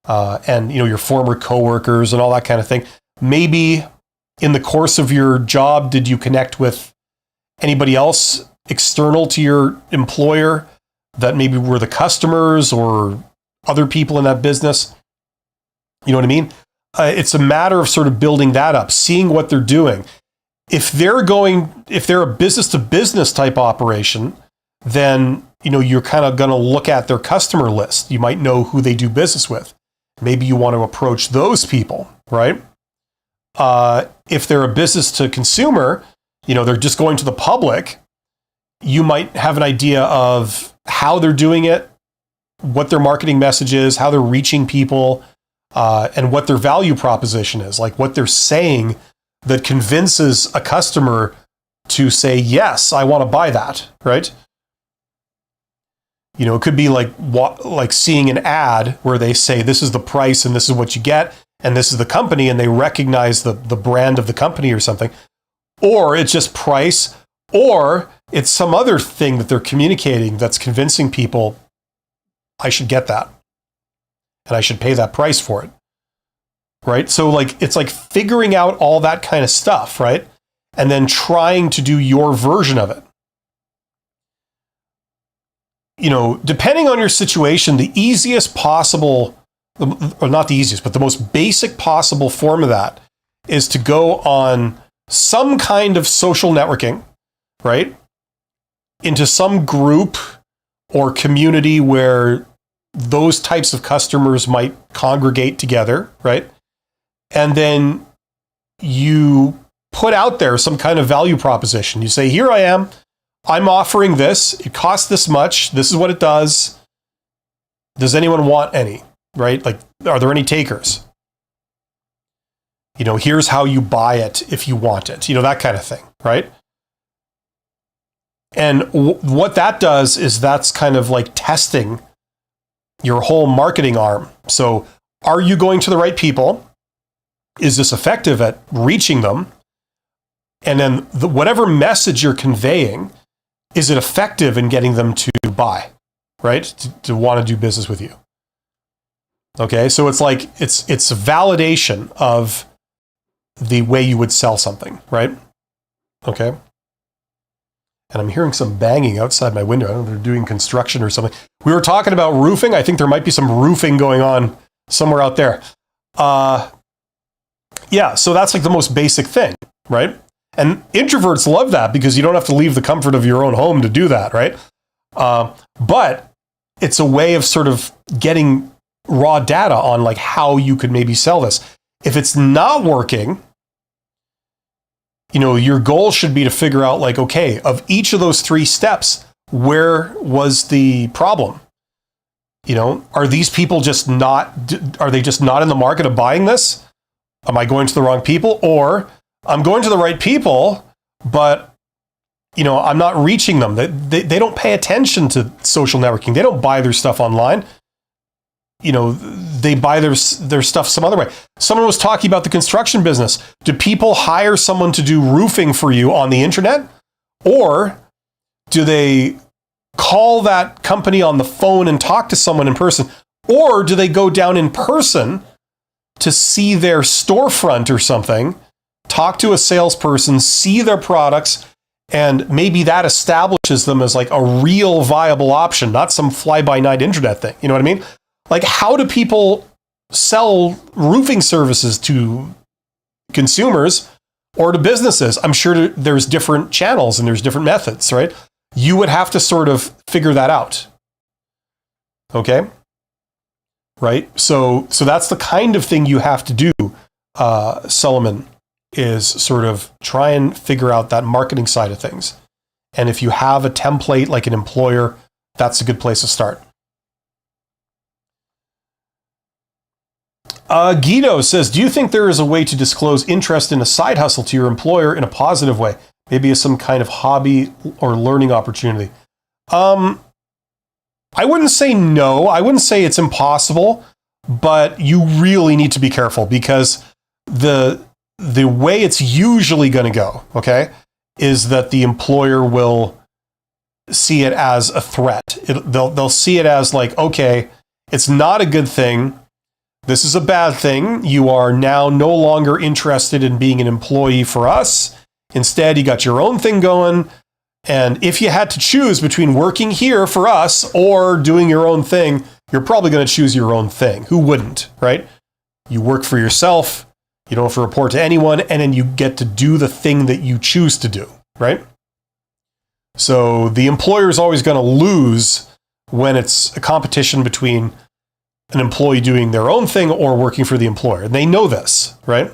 and your former coworkers and all that kind of thing. Maybe in the course of your job, did you connect with anybody else external to your employer that maybe were the customers or other people in that business? You know what I mean? It's a matter of sort of building that up, seeing what they're doing. If they're a business to business type operation, then, you're kind of going to look at their customer list. You might know who they do business with. Maybe you want to approach those people, right? If they're a business to consumer, they're just going to the public, you might have an idea of how they're doing it, what their marketing message is, how they're reaching people, and what their value proposition is, like what they're saying that convinces a customer to say, yes, I want to buy that, right? You know, it could be like seeing an ad where they say, this is the price and this is what you get, and this is the company, and they recognize the brand of the company or something. Or it's just price, or it's some other thing that they're communicating that's convincing people, I should get that, and I should pay that price for it, right? So like, it's like figuring out all that kind of stuff, right? And then trying to do your version of it. You know, depending on your situation, the easiest possible, or not the easiest, but the most basic possible form of that is to go on some kind of social networking, right? Into some group or community where those types of customers might congregate together, right? And then you put out there some kind of value proposition. You say, here I am. I'm offering this. It costs this much. This is what it does. Does anyone want any, right? Like, are there any takers? You know, here's how you buy it if you want it. You know, that kind of thing, right? And what that does is that's kind of like testing your whole marketing arm. So are you going to the right people? Is this effective at reaching them? And then whatever message you're conveying, is it effective in getting them to buy, right? To want to do business with you. Okay, so it's like, it's a validation of the way you would sell something, right? Okay. And I'm hearing some banging outside my window. I don't know if they're doing construction or something. We were talking about roofing. I think there might be some roofing going on somewhere out there. Yeah, so that's like the most basic thing, right? And introverts love that because you don't have to leave the comfort of your own home to do that, right? But it's a way of sort of getting raw data on like how you could maybe sell this. If it's not working, you know, your goal should be to figure out like, okay, of each of those three steps, where was the problem? You know, are these people are they just not in the market of buying this? Am I going to the wrong people? Or I'm going to the right people, but, you know, I'm not reaching them. They don't pay attention to social networking. They don't buy their stuff online. You know, they buy their stuff some other way. Someone was talking about the construction business. Do people hire someone to do roofing for you on the internet? Or do they call that company on the phone and talk to someone in person? Or do they go down in person to see their storefront or something, talk to a salesperson, see their products, and maybe that establishes them as like a real viable option, not some fly-by-night internet thing. You know what I mean? Like, how do people sell roofing services to consumers or to businesses? I'm sure there's different channels and there's different methods, right? You would have to sort of figure that out. Okay? Right? So that's the kind of thing you have to do, Solomon, is sort of try and figure out that marketing side of things. And if you have a template like an employer, that's a good place to start. Guido says, do you think there is a way to disclose interest in a side hustle to your employer in a positive way? Maybe as some kind of hobby or learning opportunity? I wouldn't say no. I wouldn't say it's impossible, but you really need to be careful because the way it's usually going to go, okay, is that the employer will see it as a threat. They'll see it as like, okay, it's not a good thing. This is a bad thing. You are now no longer interested in being an employee for us. Instead, you got your own thing going. And if you had to choose between working here for us or doing your own thing, you're probably going to choose your own thing. Who wouldn't, right? You work for yourself. You don't have to report to anyone. And then you get to do the thing that you choose to do, right? So the employer is always going to lose when it's a competition between an employee doing their own thing or working for the employer. And they know this, right?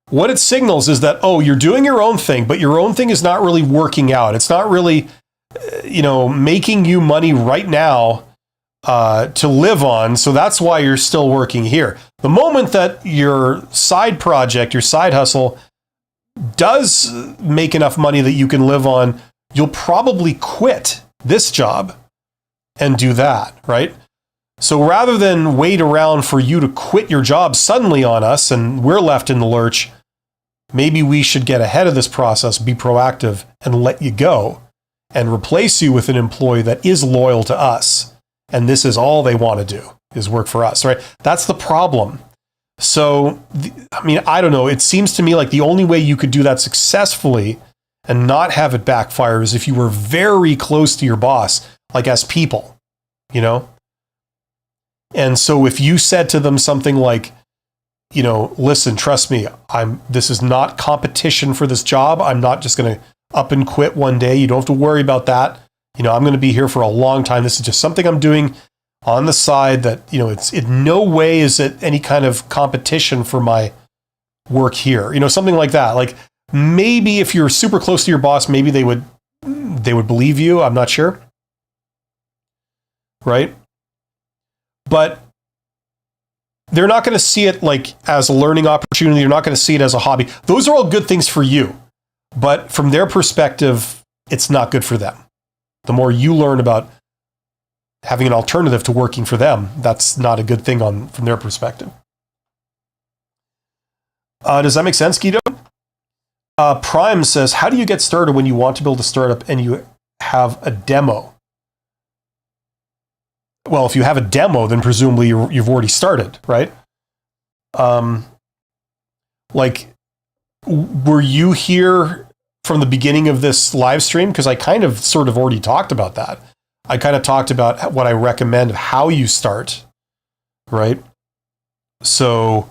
What it signals is that, oh, you're doing your own thing, but your own thing is not really working out. It's not really, making you money right now to live on. So that's why you're still working here. The moment that your side project, your side hustle does make enough money that you can live on, you'll probably quit this job and do that, right? So rather than wait around for you to quit your job suddenly on us and we're left in the lurch, maybe we should get ahead of this process, be proactive, and let you go and replace you with an employee that is loyal to us. And this is all they want to do, is work for us, right? That's the problem. So, I don't know. It seems to me like the only way you could do that successfully and not have it backfire is if you were very close to your boss, like as people, And so if you said to them something like, listen, trust me, this is not competition for this job. I'm not just going to up and quit one day. You don't have to worry about that. I'm going to be here for a long time. This is just something I'm doing on the side that, it's in no way is it any kind of competition for my work here. Something like that. Like maybe if you're super close to your boss, maybe they would believe you. I'm not sure. Right? But they're not going to see it like as a learning opportunity. They're not going to see it as a hobby. Those are all good things for you. But from their perspective, it's not good for them. The more you learn about having an alternative to working for them, that's not a good thing from their perspective. Does that make sense, Guido? Prime says, how do you get started when you want to build a startup and you have a demo? Well, if you have a demo, then presumably you've already started, right? Were you here from the beginning of this live stream? Because I kind of sort of already talked about that. I kind of talked about what I recommend of how you start, right? So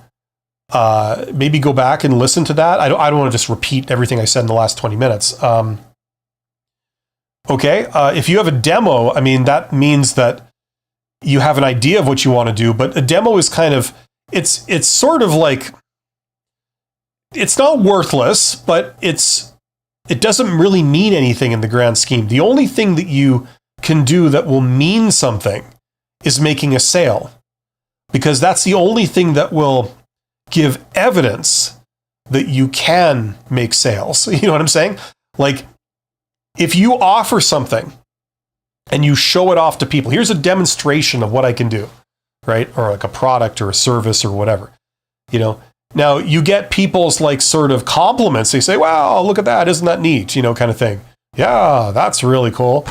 maybe go back and listen to that. I don't want to just repeat everything I said in the last 20 minutes. Okay, if you have a demo, that means that you have an idea of what you want to do, but a demo is kind of, it's sort of like, it's not worthless, but it doesn't really mean anything in the grand scheme. The only thing that you can do that will mean something is making a sale, because that's the only thing that will give evidence that you can make sales. You know what I'm saying? Like, if you offer something and you show it off to people, here's a demonstration of what I can do, right? Or like a product or a service or whatever, Now you get people's like sort of compliments. They say, wow, look at that. Isn't that neat? Kind of thing. Yeah, that's really cool.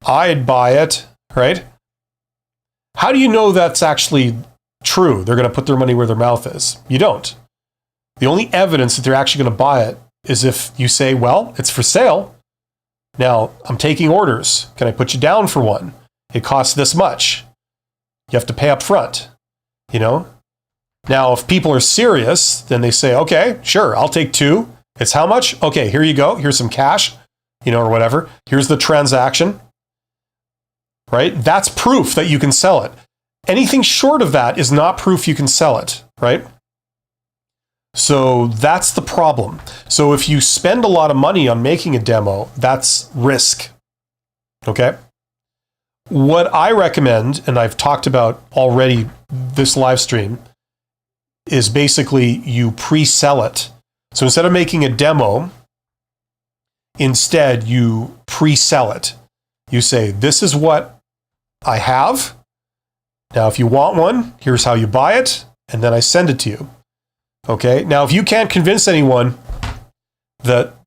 I'd buy it, right? How do you know that's actually true? They're going to put their money where their mouth is. You don't. The only evidence that they're actually going to buy it is if you say, well, it's for sale. Now, I'm taking orders. Can I put you down for one? It costs this much. You have to pay up front, Now, if people are serious, then they say, okay, sure, I'll take 2. It's how much? Okay, here you go. Here's some cash, or whatever. Here's the transaction, right? That's proof that you can sell it. Anything short of that is not proof you can sell it, right? So that's the problem. So if you spend a lot of money on making a demo, that's risk, okay? What I recommend, and I've talked about already this live stream, is basically you pre-sell it. So instead of making a demo, instead you pre-sell it. You say, this is what I have. Now, if you want one, here's how you buy it, and then I send it to you. Okay. Now, if you can't convince anyone that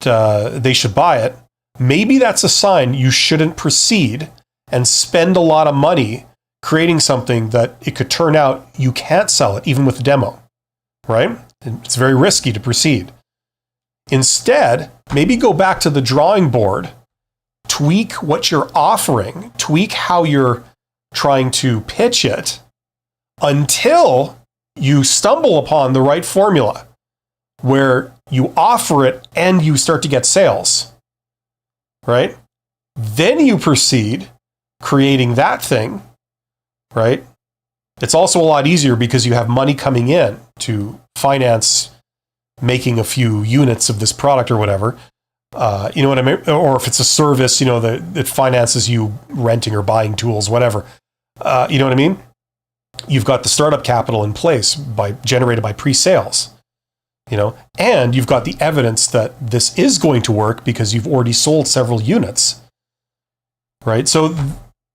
they should buy it, maybe that's a sign you shouldn't proceed and spend a lot of money creating something that it could turn out you can't sell it, even with a demo, right? It's very risky to proceed. Instead, maybe go back to the drawing board, tweak what you're offering, tweak how you're trying to pitch it until you stumble upon the right formula where you offer it and you start to get sales, right? Then you proceed creating that thing, right? It's also a lot easier because you have money coming in to finance making a few units of this product or whatever. You know what I mean? Or if it's a service, that finances you renting or buying tools, whatever. You know what I mean? You've got the startup capital in place generated by pre-sales. and you've got the evidence that this is going to work because you've already sold several units, right? So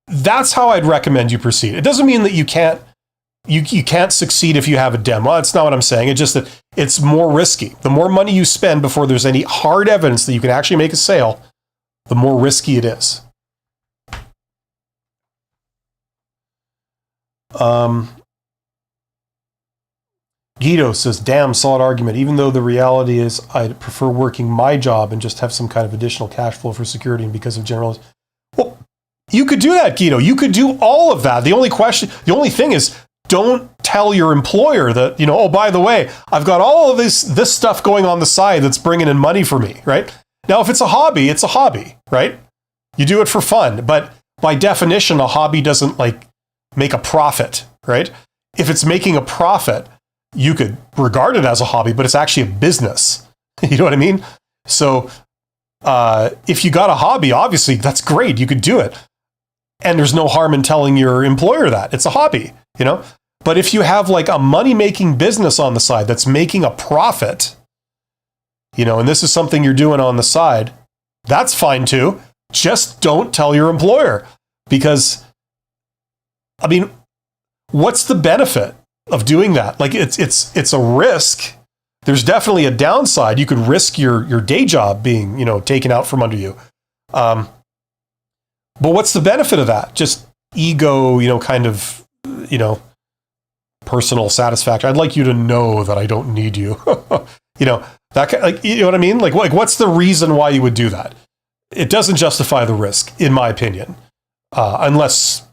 that's how I'd recommend you proceed. It doesn't mean that you can't succeed if you have a demo. That's not what I'm saying. It's just that it's more risky. The more money you spend before there's any hard evidence that you can actually make a sale, the more risky it is. Guido says, damn, solid argument. Even though the reality is I'd prefer working my job and just have some kind of additional cash flow for security and because of general. Well, you could do that, Guido. You could do all of that. The only thing is, don't tell your employer that, oh, by the way, I've got all of this stuff going on the side that's bringing in money for me, right? Now, if it's a hobby, right? You do it for fun. But by definition, a hobby doesn't make a profit, right? If it's making a profit, you could regard it as a hobby, but it's actually a business. You know what I mean? So if you got a hobby, obviously that's great. You could do it. And there's no harm in telling your employer that. It's a hobby, But if you have a money-making business on the side that's making a profit, and this is something you're doing on the side, that's fine too. Just don't tell your employer because, what's the benefit of doing that? It's a risk. There's definitely a downside. You could risk your day job being, taken out from under you. But what's the benefit of that? Just ego, kind of, personal satisfaction. I'd like you to know that I don't need you. That kind, you know what I mean? What's the reason why you would do that? It doesn't justify the risk, in my opinion, unless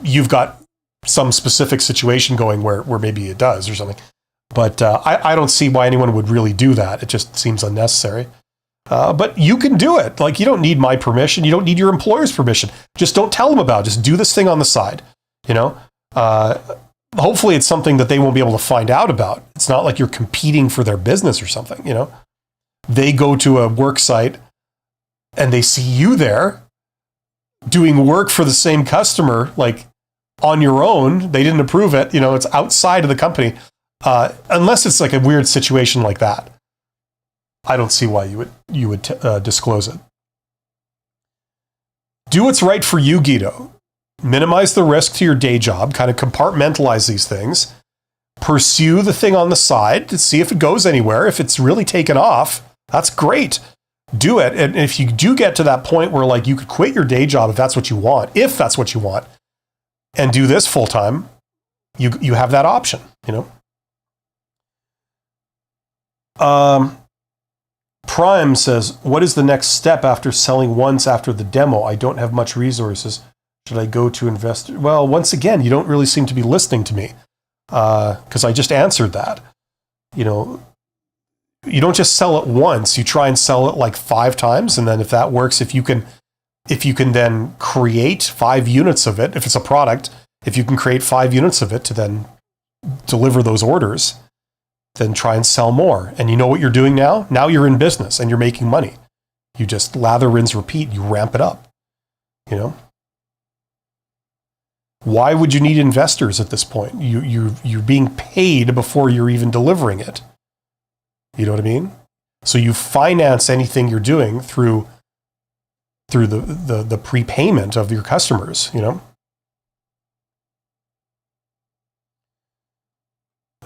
you've got some specific situation going where maybe it does or something. But I don't see why anyone would really do that. It just seems unnecessary. But you can do it. You don't need my permission. You don't need your employer's permission. Just don't tell them about it. Just do this thing on the side. Hopefully it's something that they won't be able to find out about. It's not like you're competing for their business or something. They go to a work site and they see you there doing work for the same customer, on your own. They didn't approve it. It's outside of the company. Unless it's a weird situation like that. I don't see why you would disclose it. Do what's right for you, Guido. Minimize the risk to your day job, kind of compartmentalize these things, pursue the thing on the side to see if it goes anywhere. If it's really taken off, that's great. Do it. And if you do get to that point where you could quit your day job if that's what you want, and do this full time, you have that option, Prime says, what is the next step after selling once after the demo? I don't have much resources. Should I go to investor? Well, once again, you don't really seem to be listening to me because I just answered that. You don't just sell it once. You try and sell it 5 times. And then if that works, if you can then create 5 units of it, if it's a product, if you can create 5 units of it to then deliver those orders, then try and sell more. And you know what you're doing now? Now you're in business and you're making money. You just lather, rinse, repeat. You ramp it up, Why would you need investors at this point? You're being paid before you're even delivering it. You know what I mean? So you finance anything you're doing through the prepayment of your customers,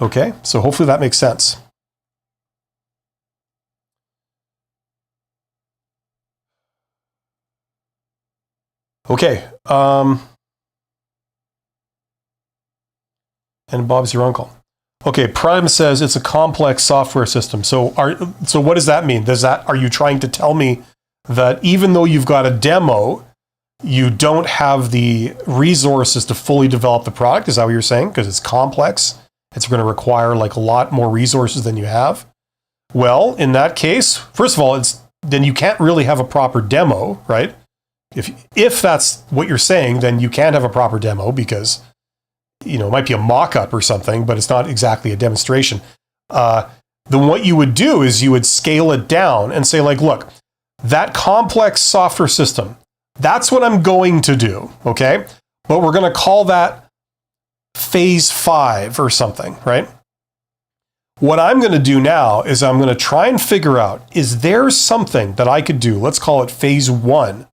Okay, so hopefully that makes sense. Okay, and Bob's your uncle. Okay, Prime says it's a complex software system. So what does that mean? Are you trying to tell me that even though you've got a demo, you don't have the resources to fully develop the product? Is that what you're saying? Because it's complex. It's going to require a lot more resources than you have. Well, in that case, first of all, then you can't really have a proper demo, right? If that's what you're saying, then you can't have a proper demo because it might be a mock-up or something, but it's not exactly a demonstration. Then what you would do is you would scale it down and say look, that complex software system, that's what I'm going to do, okay? But we're going to call that phase 5 or something, right? What I'm going to do now is I'm going to try and figure out, is there something that I could do, let's call it phase 1,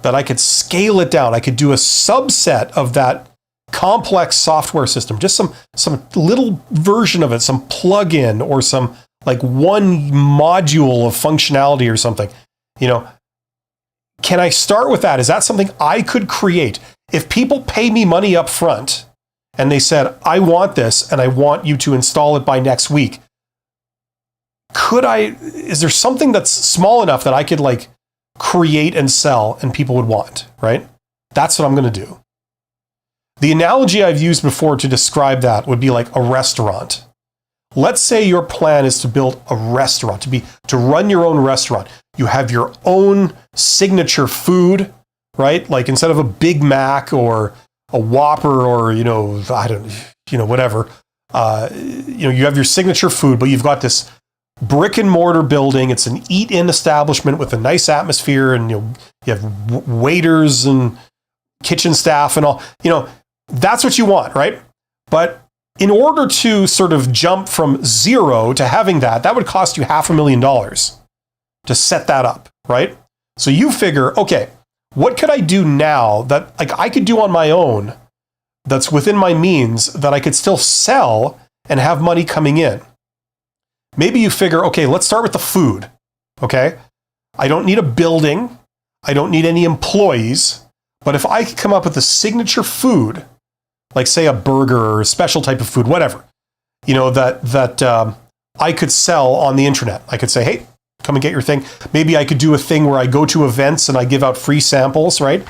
that I could scale it down. I could do a subset of that complex software system, just some little version of it, some plugin or some like one module of functionality or something. Can I start with that? Is that something I could create? If people pay me money up front and they said, I want this and I want you to install it by next week, is there something that's small enough that I could like create and sell and people would want, right? That's what I'm going to do. The analogy I've used before to describe that would be like a restaurant. Let's say your plan is to build a restaurant, to run your own restaurant. You have your own signature food, right? Like instead of a Big Mac or a Whopper or, whatever, you have your signature food, but you've got this brick and mortar building. It's an eat-in establishment with a nice atmosphere, and you have waiters and kitchen staff and all. That's what you want, right? But in order to sort of jump from zero to having that would cost you $500,000 to set that up, right? So you figure, okay, what could I do now that like I could do on my own that's within my means that I could still sell and have money coming in? Maybe you figure, okay, let's start with the food, okay? I don't need a building. I don't need any employees. But if I could come up with a signature food, like say a burger or a special type of food, whatever, that I could sell on the internet. I could say, hey, come and get your thing. Maybe I could do a thing where I go to events and I give out free samples, right?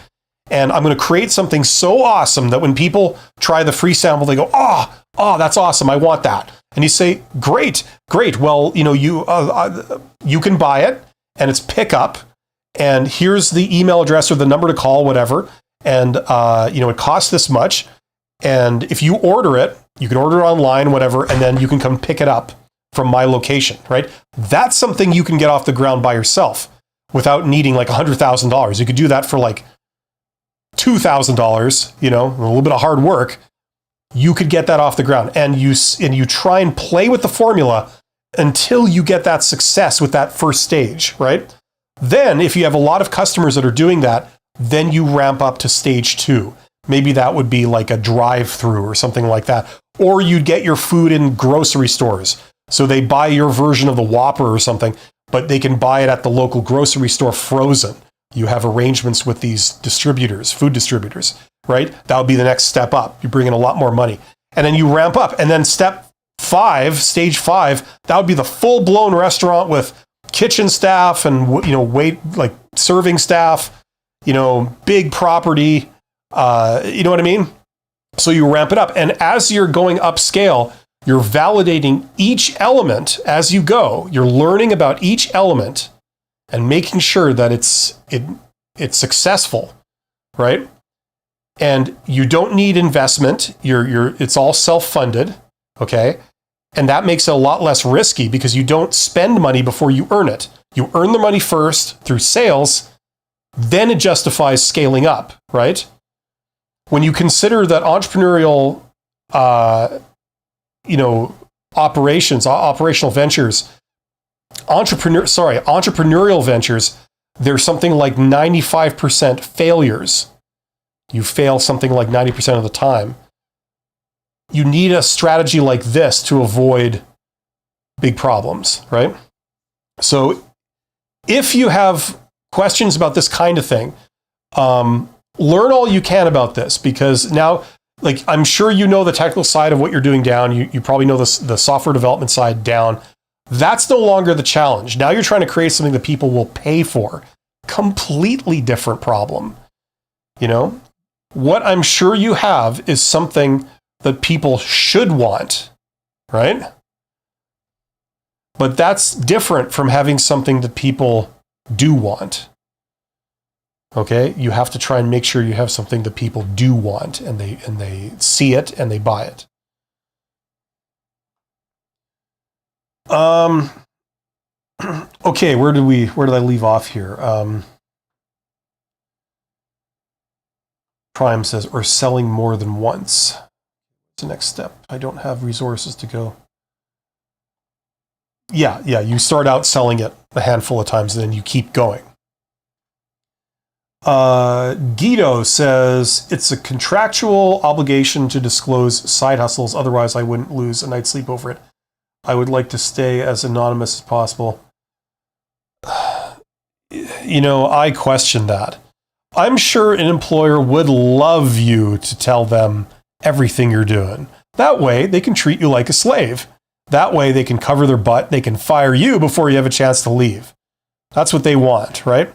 And I'm going to create something so awesome that when people try the free sample, they go, oh, that's awesome. I want that. And you say, great. Well, you can buy it and it's pickup. And here's the email address or the number to call, whatever. And, it costs this much. And if you order it, you can order it online, whatever, and then you can come pick it up from my location, right? That's something you can get off the ground by yourself without needing like $100,000. You could do that for like $2,000, a little bit of hard work. You could get that off the ground, and you try and play with the formula until you get that success with that first stage, right? Then if you have a lot of customers that are doing that, then you ramp up to stage 2. Maybe that would be like a drive-through or something like that. Or you'd get your food in grocery stores. So they buy your version of the Whopper or something, but they can buy it at the local grocery store frozen. You have arrangements with these distributors, food distributors, right? That would be the next step up. You bring in a lot more money. And then you ramp up. And then stage 5, that would be the full-blown restaurant with kitchen staff and, like serving staff, big property. You know what I mean? So you ramp it up. And as you're going upscale, you're validating each element as you go. You're learning about each element and making sure that it's successful, right? And you don't need investment. It's all self-funded, okay? And that makes it a lot less risky because you don't spend money before you earn it. You earn the money first through sales, then it justifies scaling up, right? When you consider that operational ventures, entrepreneurial ventures, there's something like 95% failures. You fail something like 90% of the time. You need a strategy like this to avoid big problems, right? So if you have questions about this kind of thing, learn all you can about this, because now, like, I'm sure you know the technical side of what you're doing down. You probably know the software development side down. That's no longer the challenge. Now you're trying to create something that people will pay for. Completely different problem. What I'm sure you have is something that people should want, right? But that's different from having something that people do want. Okay, you have to try and make sure you have something that people do want, and they see it and they buy it. Okay, where did I leave off here? Prime says, or selling more than once. What's the next step? I don't have resources to go. Yeah. You start out selling it a handful of times and then you keep going. Guido says, it's a contractual obligation to disclose side hustles. Otherwise, I wouldn't lose a night's sleep over it. I would like to stay as anonymous as possible. I question that. I'm sure an employer would love you to tell them everything you're doing. That way, they can treat you like a slave. That way, they can cover their butt. They can fire you before you have a chance to leave. That's what they want, right?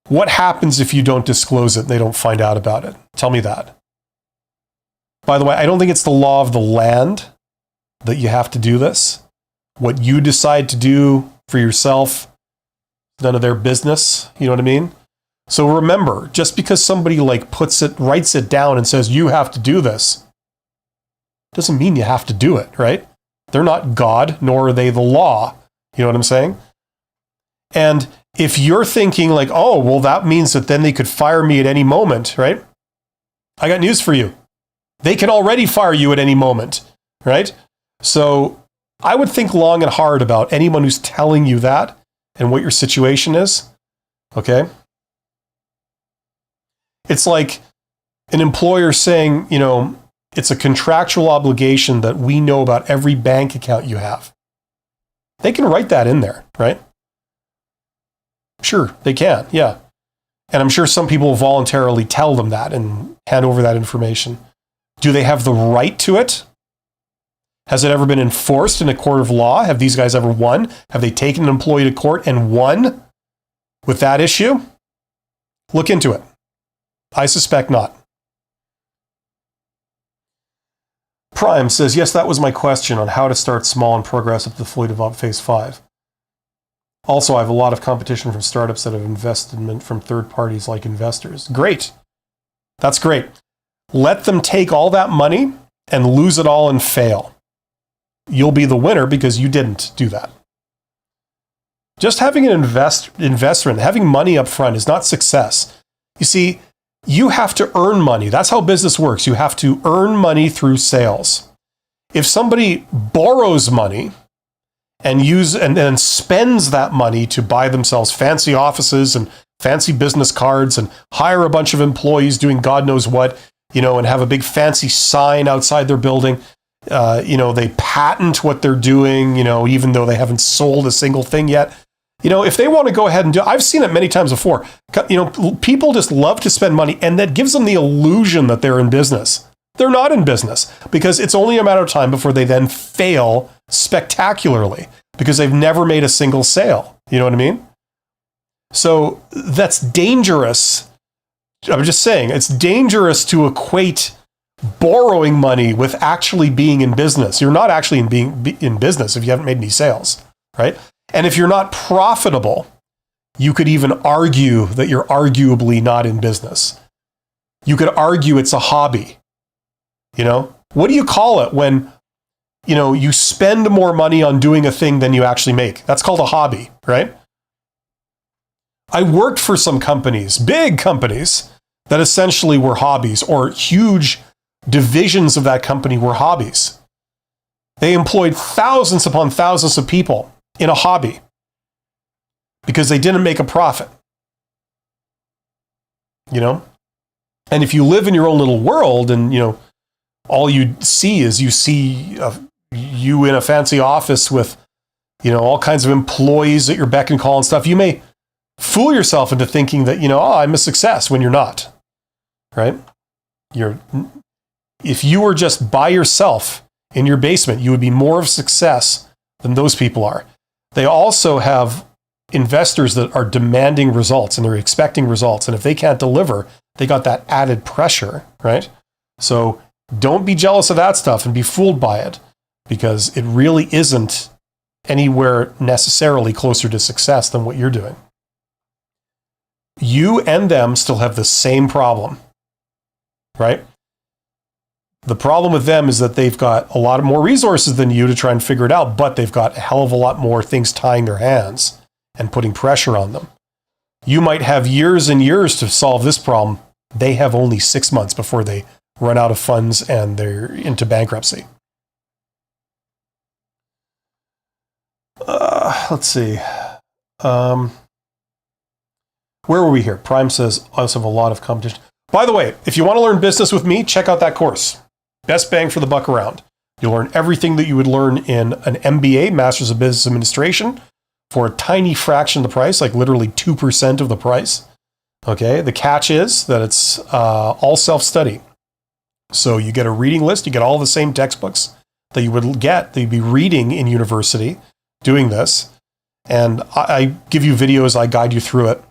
What happens if you don't disclose it and they don't find out about it? Tell me that. By the way, I don't think it's the law of the land that you have to do this. What you decide to do for yourself, none of their business. You know what I mean? So remember, just because somebody writes it down and says you have to do this, doesn't mean you have to do it, right? They're not God, nor are they the law. You know what I'm saying? And if you're thinking oh, well, that means that then they could fire me at any moment, right? I got news for you. They can already fire you at any moment, right? So I would think long and hard about anyone who's telling you that and what your situation is, okay? It's like an employer saying, it's a contractual obligation that we know about every bank account you have. They can write that in there, right? Sure, they can, yeah. And I'm sure some people will voluntarily tell them that and hand over that information. Do they have the right to it? Has it ever been enforced in a court of law? Have these guys ever won? Have they taken an employee to court and won with that issue? Look into it. I suspect not. Prime says, yes, that was my question on how to start small and progress up to fully developed phase 5. Also, I have a lot of competition from startups that have investment from third parties like investors. Great. That's great. Let them take all that money and lose it all and fail. You'll be the winner because you didn't do that. Just having an investment, having money up front is not success. You see, you have to earn money. That's how business works. You have to earn money through sales. If somebody borrows money and then spends that money to buy themselves fancy offices and fancy business cards and hire a bunch of employees doing God knows what, and have a big fancy sign outside their building, they patent what they're doing, even though they haven't sold a single thing yet. If they want to go ahead and I've seen it many times before. People just love to spend money, and that gives them the illusion that they're in business. They're not in business because it's only a matter of time before they then fail spectacularly because they've never made a single sale. You know what I mean? So that's dangerous. I'm just saying, it's dangerous to equate borrowing money with actually being in business. You're not actually in business if you haven't made any sales, right? And if you're not profitable, you could even argue that you're arguably not in business. You could argue it's a hobby. What do you call it when, you spend more money on doing a thing than you actually make? That's called a hobby, right? I worked for some companies, big companies, that essentially were hobbies, or huge divisions of that company were hobbies. They employed thousands upon thousands of people in a hobby because they didn't make a profit. And if you live in your own little world and, all you see is you in a fancy office with, all kinds of employees at your beck and call and stuff, you may fool yourself into thinking that, I'm a success when you're not, right? If you were just by yourself in your basement, you would be more of a success than those people are. They also have investors that are demanding results and they're expecting results. And if they can't deliver, they got that added pressure, right? So don't be jealous of that stuff and be fooled by it because it really isn't anywhere necessarily closer to success than what you're doing. You and them still have the same problem, right? The problem with them is that they've got a lot more resources than you to try and figure it out, but they've got a hell of a lot more things tying their hands and putting pressure on them. You might have years and years to solve this problem. They have only 6 months before they run out of funds and they're into bankruptcy. let's see. Where were we here? Prime says, I also have a lot of competition. By the way, if you want to learn business with me, check out that course. Best bang for the buck around. You'll learn everything that you would learn in an MBA, Masters of Business Administration, for a tiny fraction of the price, like literally 2% of the price. Okay, the catch is that it's all self-study. So you get a reading list, you get all the same textbooks that you would get, that you'd be reading in university doing this. And I give you videos, I guide you through it.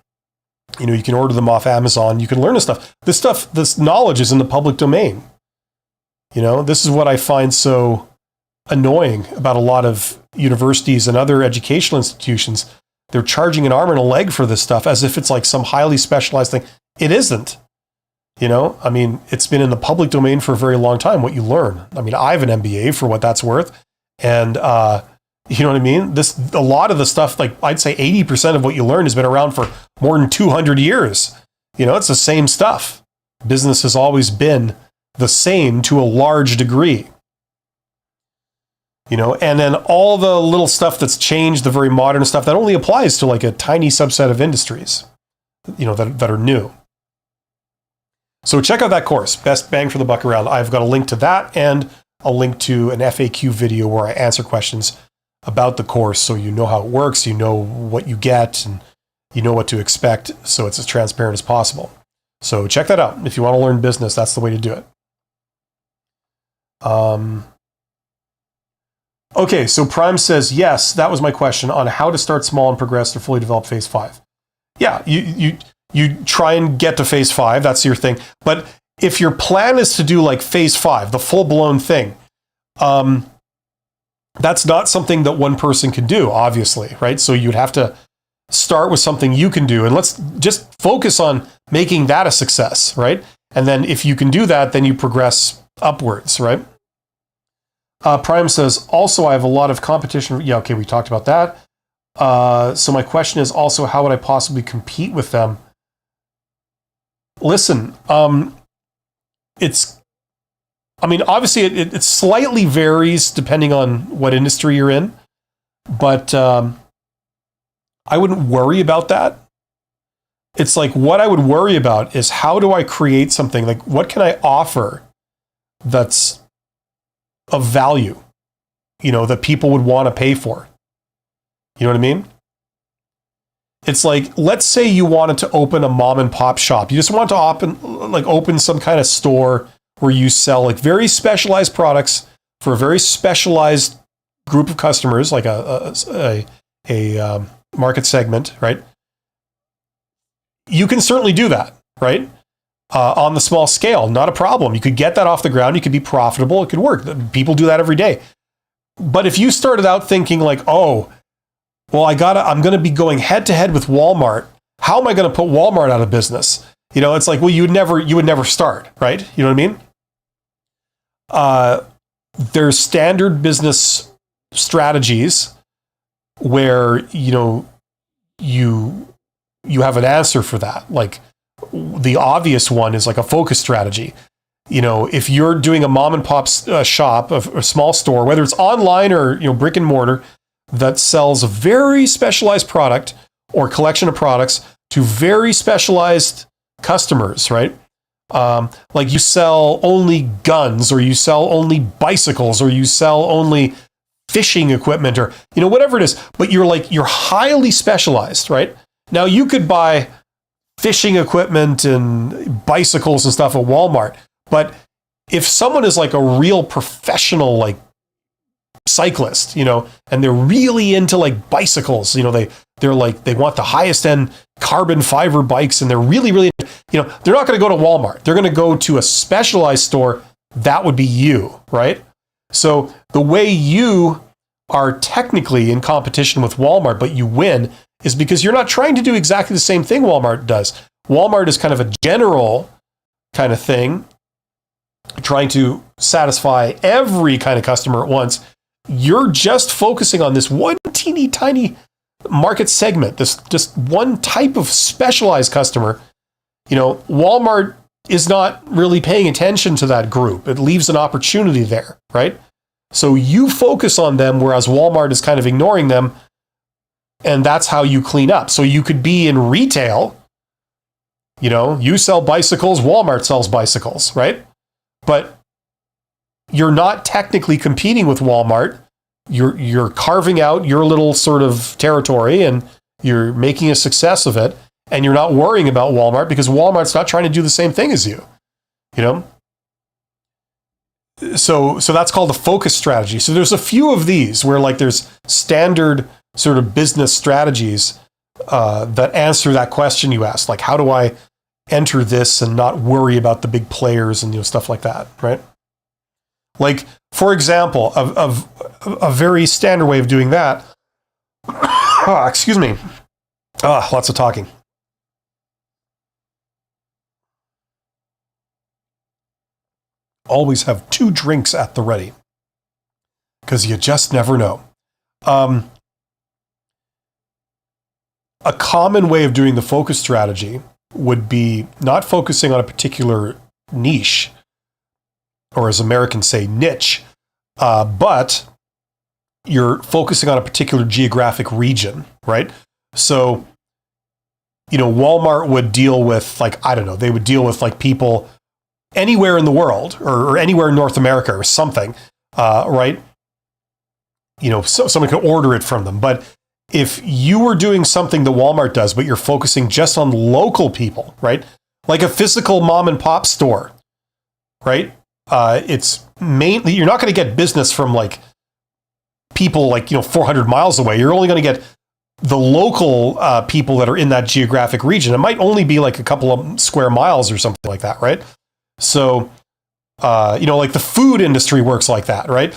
You know, you can order them off Amazon, you can learn this stuff. This knowledge is in the public domain. You know, this is what I find so annoying about a lot of universities and other educational institutions. They're charging an arm and a leg for this stuff as if it's like some highly specialized thing. It isn't. You know, I mean, it's been in the public domain for a very long time, what you learn. I mean, I have an MBA for what that's worth. And, you know what I mean? A lot of the stuff, like I'd say 80% of what you learn has been around for more than 200 years. You know, it's the same stuff. Business has always been the same to a large degree. You know, and then all the little stuff that's changed, the very modern stuff, that only applies to like a tiny subset of industries, you know, that are new. So check out that course, Best Bang for the Buck Around. I've got a link to that and a link to an FAQ video where I answer questions about the course, so you know how it works, you know what you get, and you know what to expect, so it's as transparent as possible. So check that out. If you want to learn business, that's the way to do it. Okay, so Prime says, yes, that was my question on how to start small and progress to fully develop phase 5. Yeah, you try and get to phase 5, that's your thing. But if your plan is to do like phase 5, the full-blown thing, that's not something that one person can do, obviously, right? So you'd have to start with something you can do, and let's just focus on making that a success, right? And then if you can do that, then you progress upwards, right? Prime says, also, I have a lot of competition. Yeah, okay, we talked about that. So my question is also, how would I possibly compete with them? Listen, obviously it slightly varies depending on what industry you're in, but I wouldn't worry about that. It's like, what I would worry about is, how do I create something? Like, what can I offer that's of value, you know, that people would want to pay for? You know what I mean? It's like, let's say you wanted to open a mom and pop shop. You just want to open some kind of store where you sell like very specialized products for a very specialized group of customers, like a market segment, right? You can certainly do that, right? On the small scale, not a problem. You could get that off the ground. You could be profitable. It could work. People do that every day. But if you started out thinking like, oh, well, I'm going to be going head to head with Walmart. How am I going to put Walmart out of business? You know, it's like, well, you would never start, right? You know what I mean? There's standard business strategies where, you know, you have an answer for that. Like, the obvious one is like a focus strategy. You know, if you're doing a mom and pop shop, a small store, whether it's online or, you know, brick and mortar, that sells a very specialized product or collection of products to very specialized customers, right? Like you sell only guns, or you sell only bicycles, or you sell only fishing equipment, or, you know, whatever it is, but you're highly specialized, right? Now you could buy fishing equipment and bicycles and stuff at Walmart, but if someone is like a real professional, like cyclist, you know, and they're really into like bicycles, you know, they want the highest end carbon fiber bikes, and they're really, you know, they're not going to go to Walmart. They're going to go to a specialized store. That would be you, right? So the way you are technically in competition with Walmart, but you win, is because you're not trying to do exactly the same thing Walmart does. Walmart is kind of a general kind of thing, trying to satisfy every kind of customer at once. You're just focusing on this one teeny tiny market segment, this just one type of specialized customer. You know, Walmart is not really paying attention to that group. It leaves an opportunity there, right? So you focus on them, whereas Walmart is kind of ignoring them. And that's how you clean up. So you could be in retail, you sell bicycles, Walmart sells bicycles, right? But you're not technically competing with Walmart. You're carving out your little sort of territory and you're making a success of it. And you're not worrying about Walmart because Walmart's not trying to do the same thing as you, So that's called the focus strategy. So there's a few of these where like there's standard sort of business strategies that answer that question you asked. Like, how do I enter this and not worry about the big players and stuff like that, right? Like, for example, of a very standard way of doing that. Excuse me. Lots of talking. Always have 2 drinks at the ready because you just never know. A common way of doing the focus strategy would be not focusing on a particular niche, or as Americans say, niche, but you're focusing on a particular geographic region, right? So, Walmart would deal with they would deal with like people anywhere in the world or anywhere in North America or something, right? So someone could order it from them. But if you were doing something that Walmart does, but you're focusing just on local people, right? Like a physical mom and pop store, right? It's mainly, you're not going to get business from like people 400 miles away. You're only going to get the local people that are in that geographic region. It might only be like a couple of square miles or something like that, right? So, like the food industry works like that, right?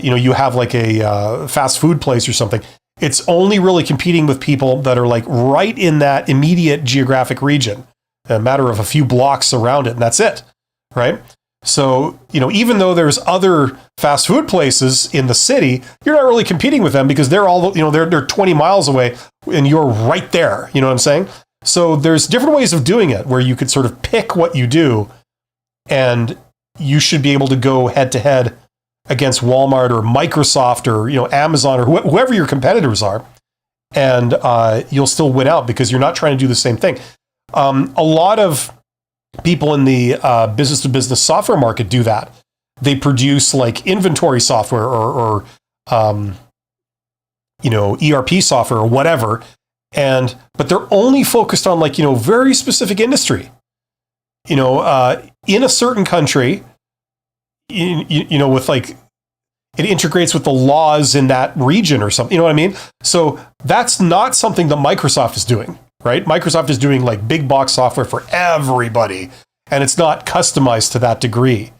You have like a fast food place or something. It's only really competing with people that are like right in that immediate geographic region, a matter of a few blocks around it, and that's it, right? So, even though there's other fast food places in the city, you're not really competing with them because they're all, they're 20 miles away and you're right there. You know what I'm saying? So there's different ways of doing it where you could sort of pick what you do and you should be able to go head to head against Walmart or Microsoft or, Amazon or whoever your competitors are. And you'll still win out because you're not trying to do the same thing. A lot of people in the business to business software market do that. They produce like inventory software or ERP software or whatever. But they're only focused on like, very specific industry, in a certain country, with like, it integrates with the laws in that region or something, you know what I mean? So that's not something that Microsoft is doing, right? Microsoft is doing like big box software for everybody, and it's not customized to that degree.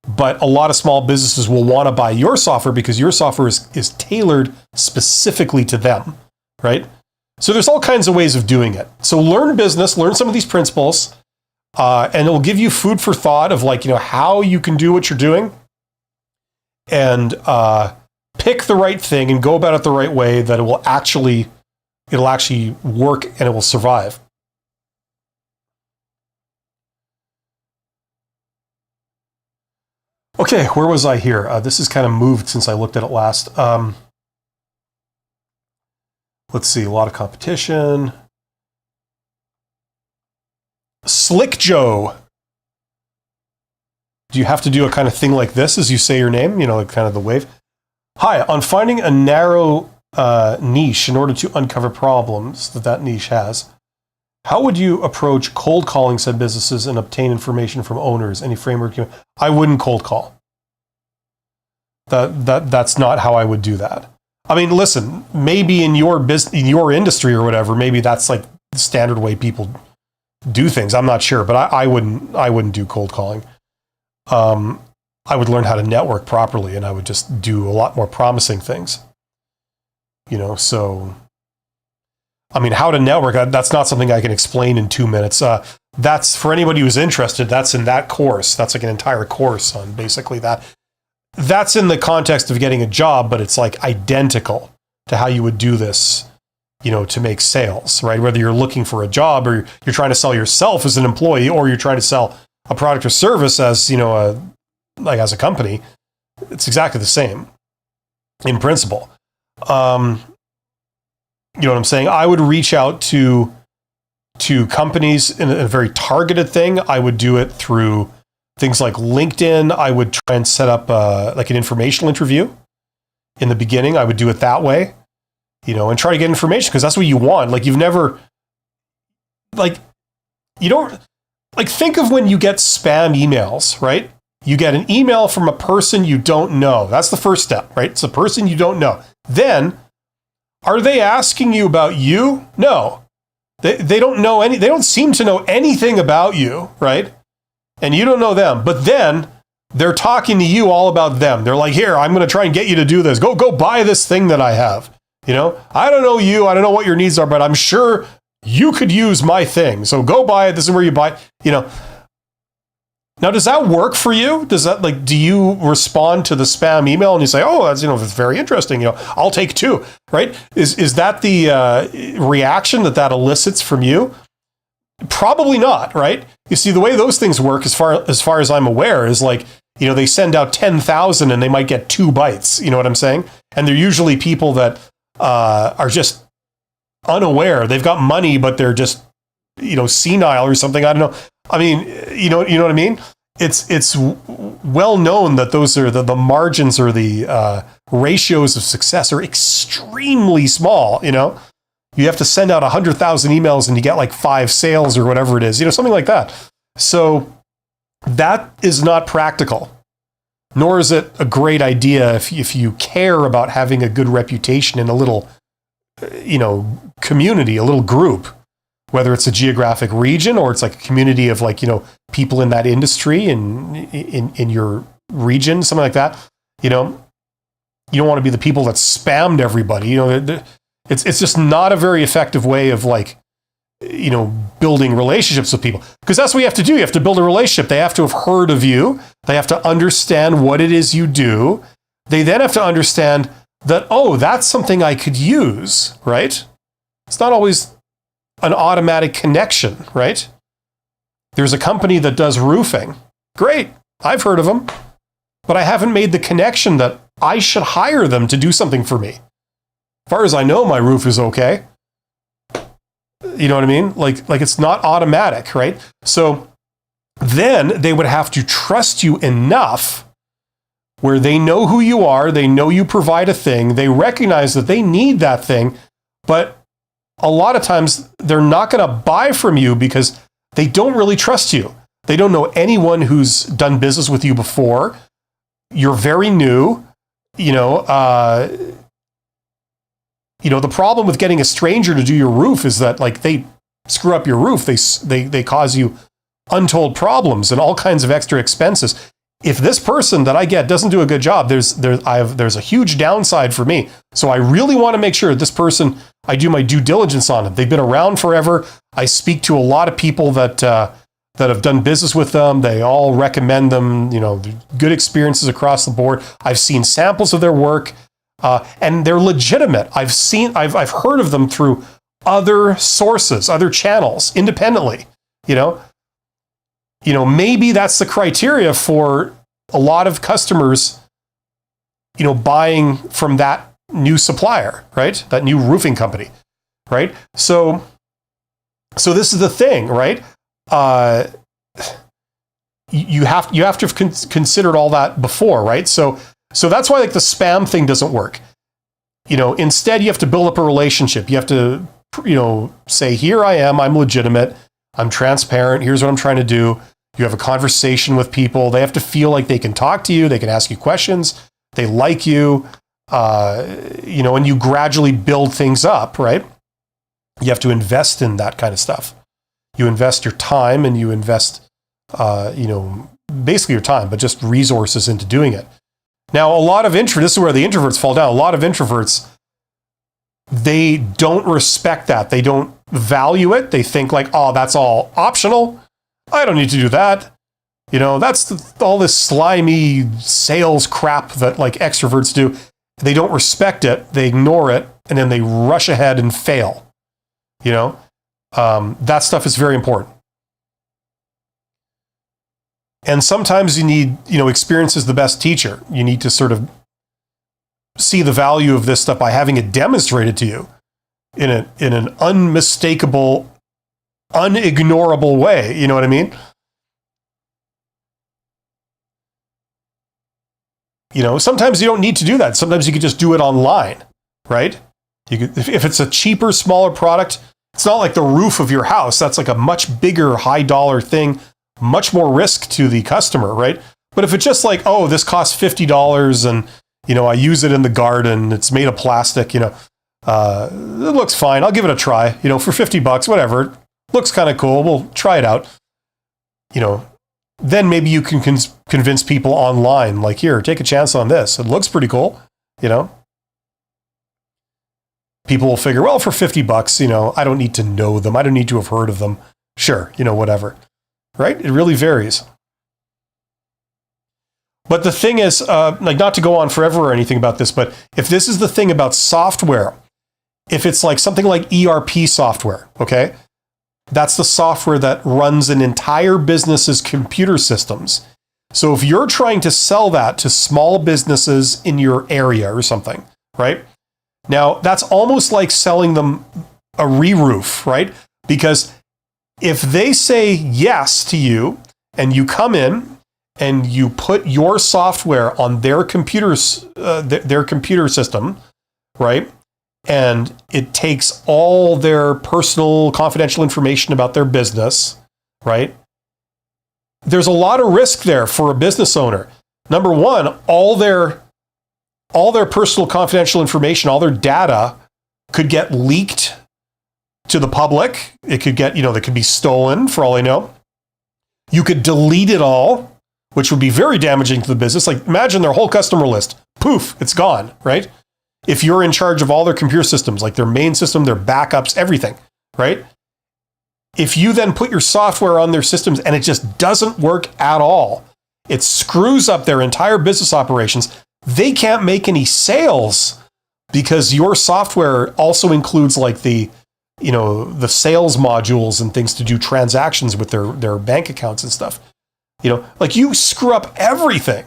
But a lot of small businesses will want to buy your software because your software is tailored specifically to them, right? So there's all kinds of ways of doing it. So learn business, learn some of these principles, and it will give you food for thought of like, how you can do what you're doing, and pick the right thing and go about it the right way that it'll actually work and it will survive. Okay, where was I here? This has kind of moved since I looked at it last. Let's see, a lot of competition. Slick Joe. Do you have to do a kind of thing like this as you say your name? Like kind of the wave. Hi, on finding a narrow niche in order to uncover problems that niche has, how would you approach cold calling said businesses and obtain information from owners? Any framework? I wouldn't cold call. That's not how I would do that. I mean, listen, maybe in your business, in your industry or whatever, maybe that's like the standard way people do things. I'm not sure, but I wouldn't do cold calling. I would learn how to network properly, and I would just do a lot more promising things. So, I mean, how to network, that's not something I can explain in 2 minutes. That's for anybody who's interested, that's in that course. That's like an entire course on basically that. That's in the context of getting a job, but it's like identical to how you would do this, to make sales, right? Whether you're looking for a job or you're trying to sell yourself as an employee, or you're trying to sell a product or service as, as a company, it's exactly the same in principle. You know what I'm saying? I would reach out to companies in a very targeted thing. I would do it through things like LinkedIn. I would try and set up like an informational interview in the beginning. I would do it that way, you know, and try to get information because that's what you want. Like, you've never, like, you don't, like, think of when you get spam emails, right? You get an email from a person you don't know. That's the first step, right? It's a person you don't know. Then, are they asking you about you? No. They don't know they don't seem to know anything about you, right? And you don't know them. But then they're talking to you all about them. They're like, here, I'm going to try and get you to do this. Go buy this thing that I have. You know, I don't know you. I don't know what your needs are, but I'm sure you could use my thing. So go buy it. This is where you buy it. You know, now, does that work for you? Does that, like, do you respond to the spam email and you say, oh, that's, you know, that's very interesting. You know, I'll take 2, right? Is that the reaction that elicits from you? Probably not, right? You see, the way those things work, as far as I'm aware, is like, you know, they send out 10,000 and they might get 2 bites. You know what I'm saying? And they're usually people that are just unaware. They've got money, but they're just, you know, senile or something. I don't know. I mean, you know what I mean? It's well known that those are the margins or the ratios of success are extremely small. You know, you have to send out 100,000 emails and you get like 5 sales or whatever it is, you know, something like that. So that is not practical, nor is it a great idea if you care about having a good reputation in a little, you know, community, a little group. Whether it's a geographic region or it's like a community of, like, you know, people in that industry in your region, something like that. You know, you don't want to be the people that spammed everybody. You know, it's just not a very effective way of, like, you know, building relationships with people, because that's what you have to do. You have to build a relationship. They have to have heard of you. They have to understand what it is you do. They then have to understand that, oh, that's something I could use, right? It's not always an automatic connection, right? There's a company that does roofing. Great. I've heard of them, but I haven't made the connection that I should hire them to do something for me. As far as I know, my roof is okay. You know what I mean? Like it's not automatic, right? So then they would have to trust you enough where they know who you are, they know you provide a thing, they recognize that they need that thing, but a lot of times they're not going to buy from you because they don't really trust you. They don't know anyone who's done business with you before. You're very new. You know, the problem with getting a stranger to do your roof is that, like, they screw up your roof. They cause you untold problems and all kinds of extra expenses. If this person that I get doesn't do a good job, there's a huge downside for me. So I really want to make sure this person, I do my due diligence on them. They've been around forever. I speak to a lot of people that have done business with them. They all recommend them. You know, good experiences across the board. I've seen samples of their work, and they're legitimate. I've heard of them through other sources, other channels, independently. You know, maybe that's the criteria for a lot of customers, you know, buying from that new supplier, right? That new roofing company, right? So this is the thing, right? You have to have considered all that before, right? So that's why, like, the spam thing doesn't work. You know, instead you have to build up a relationship. You have to, you know, say, here I am, I'm legitimate, I'm transparent, here's what I'm trying to do. You have a conversation with people. They have to feel like they can talk to you. They can ask you questions. They like you, you know, and you gradually build things up, right? You have to invest in that kind of stuff. You invest your time and you invest, you know, basically your time, but just resources into doing it. Now, this is where the introverts fall down. A lot of introverts, they don't respect that. They don't value it. They think like, oh, that's all optional. I don't need to do that. You know, that's all this slimy sales crap that, like, extroverts do. They don't respect it. They ignore it. And then they rush ahead and fail. You know, that stuff is very important. And sometimes you need, you know, experience is the best teacher. You need to sort of see the value of this stuff by having it demonstrated to you. in an unmistakable, unignorable way. You know what I mean? You know, sometimes you don't need to do that. Sometimes you could just do it online, right? You could, if it's a cheaper, smaller product, it's not like the roof of your house. That's like a much bigger, high dollar thing, much more risk to the customer, right? But if it's just like, oh, this costs $50 and, you know, I use it in the garden, it's made of plastic, you know, it looks fine. I'll give it a try, you know, for $50, whatever. Looks kind of cool. We'll try it out. You know, then maybe you can convince people online, like, here, take a chance on this. It looks pretty cool, you know. People will figure, well, for $50, you know, I don't need to know them. I don't need to have heard of them. Sure, you know, whatever, right? It really varies. But the thing is, like, not to go on forever or anything about this, but if this is the thing about software, if it's like something like ERP software, okay, that's the software that runs an entire business's computer systems. So if you're trying to sell that to small businesses in your area or something, right? Now, that's almost like selling them a re-roof, right? Because if they say yes to you and you come in and you put your software on their computers, their computer system, right? And it takes all their personal confidential information about their business, right? There's a lot of risk there for a business owner. Number one, all their personal confidential information, all their data could get leaked to the public. It could get, you know, that could be stolen for all I know. You could delete it all, which would be very damaging to the business. Like, imagine their whole customer list. Poof, it's gone, right? If you're in charge of all their computer systems, like their main system, their backups, everything, right? If you then put your software on their systems and it just doesn't work at all, it screws up their entire business operations. They can't make any sales because your software also includes like the, you know, the sales modules and things to do transactions with their bank accounts and stuff. You know, like, you screw up everything.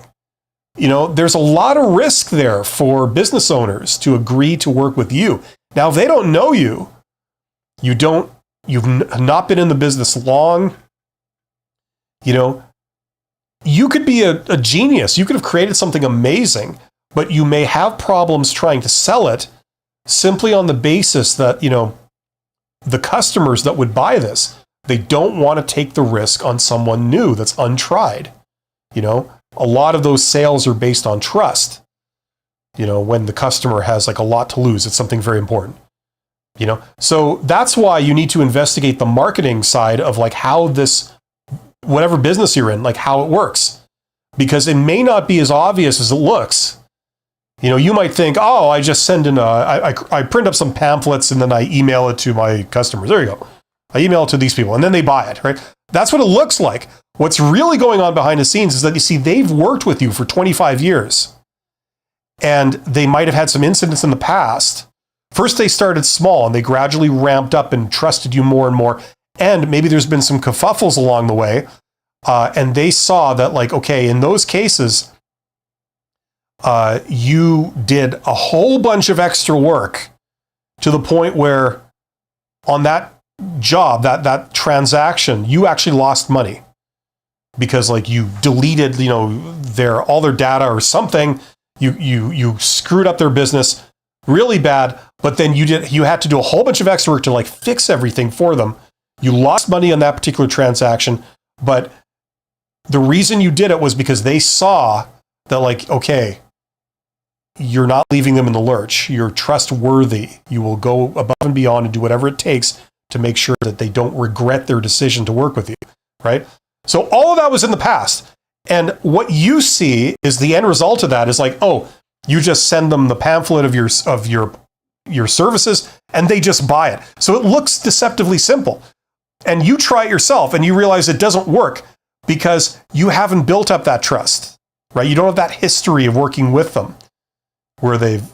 You know, there's a lot of risk there for business owners to agree to work with you. Now, if they don't know you, you've not been in the business long, you know, you could be a genius. You could have created something amazing, but you may have problems trying to sell it simply on the basis that, you know, the customers that would buy this, they don't want to take the risk on someone new that's untried. You know, a lot of those sales are based on trust. You know, when the customer has like a lot to lose, it's something very important. You know, so that's why you need to investigate the marketing side of like how this, whatever business you're in, like how it works, because it may not be as obvious as it looks. You know, you might think, oh, I just send in I print up some pamphlets and then I email it to my customers. There you go. I email it to these people and then they buy it, right? That's what it looks like. What's really going on behind the scenes is that, you see, they've worked with you for 25 years and they might have had some incidents in the past. First, they started small and they gradually ramped up and trusted you more and more. And maybe there's been some kerfuffles along the way. And they saw that, like, okay, in those cases, you did a whole bunch of extra work to the point where on that job, that transaction, you actually lost money because, like, you deleted, you know, all their data or something. You screwed up their business really bad, but then you had to do a whole bunch of extra work to, like, fix everything for them. You lost money on that particular transaction, but the reason you did it was because they saw that, like, okay, you're not leaving them in the lurch. You're trustworthy. You will go above and beyond and do whatever it takes to make sure that they don't regret their decision to work with you, right? So all of that was in the past. And what you see is the end result of that is like, oh, you just send them the pamphlet of your services and they just buy it. So it looks deceptively simple. And you try it yourself and you realize it doesn't work because you haven't built up that trust, right? You don't have that history of working with them where they've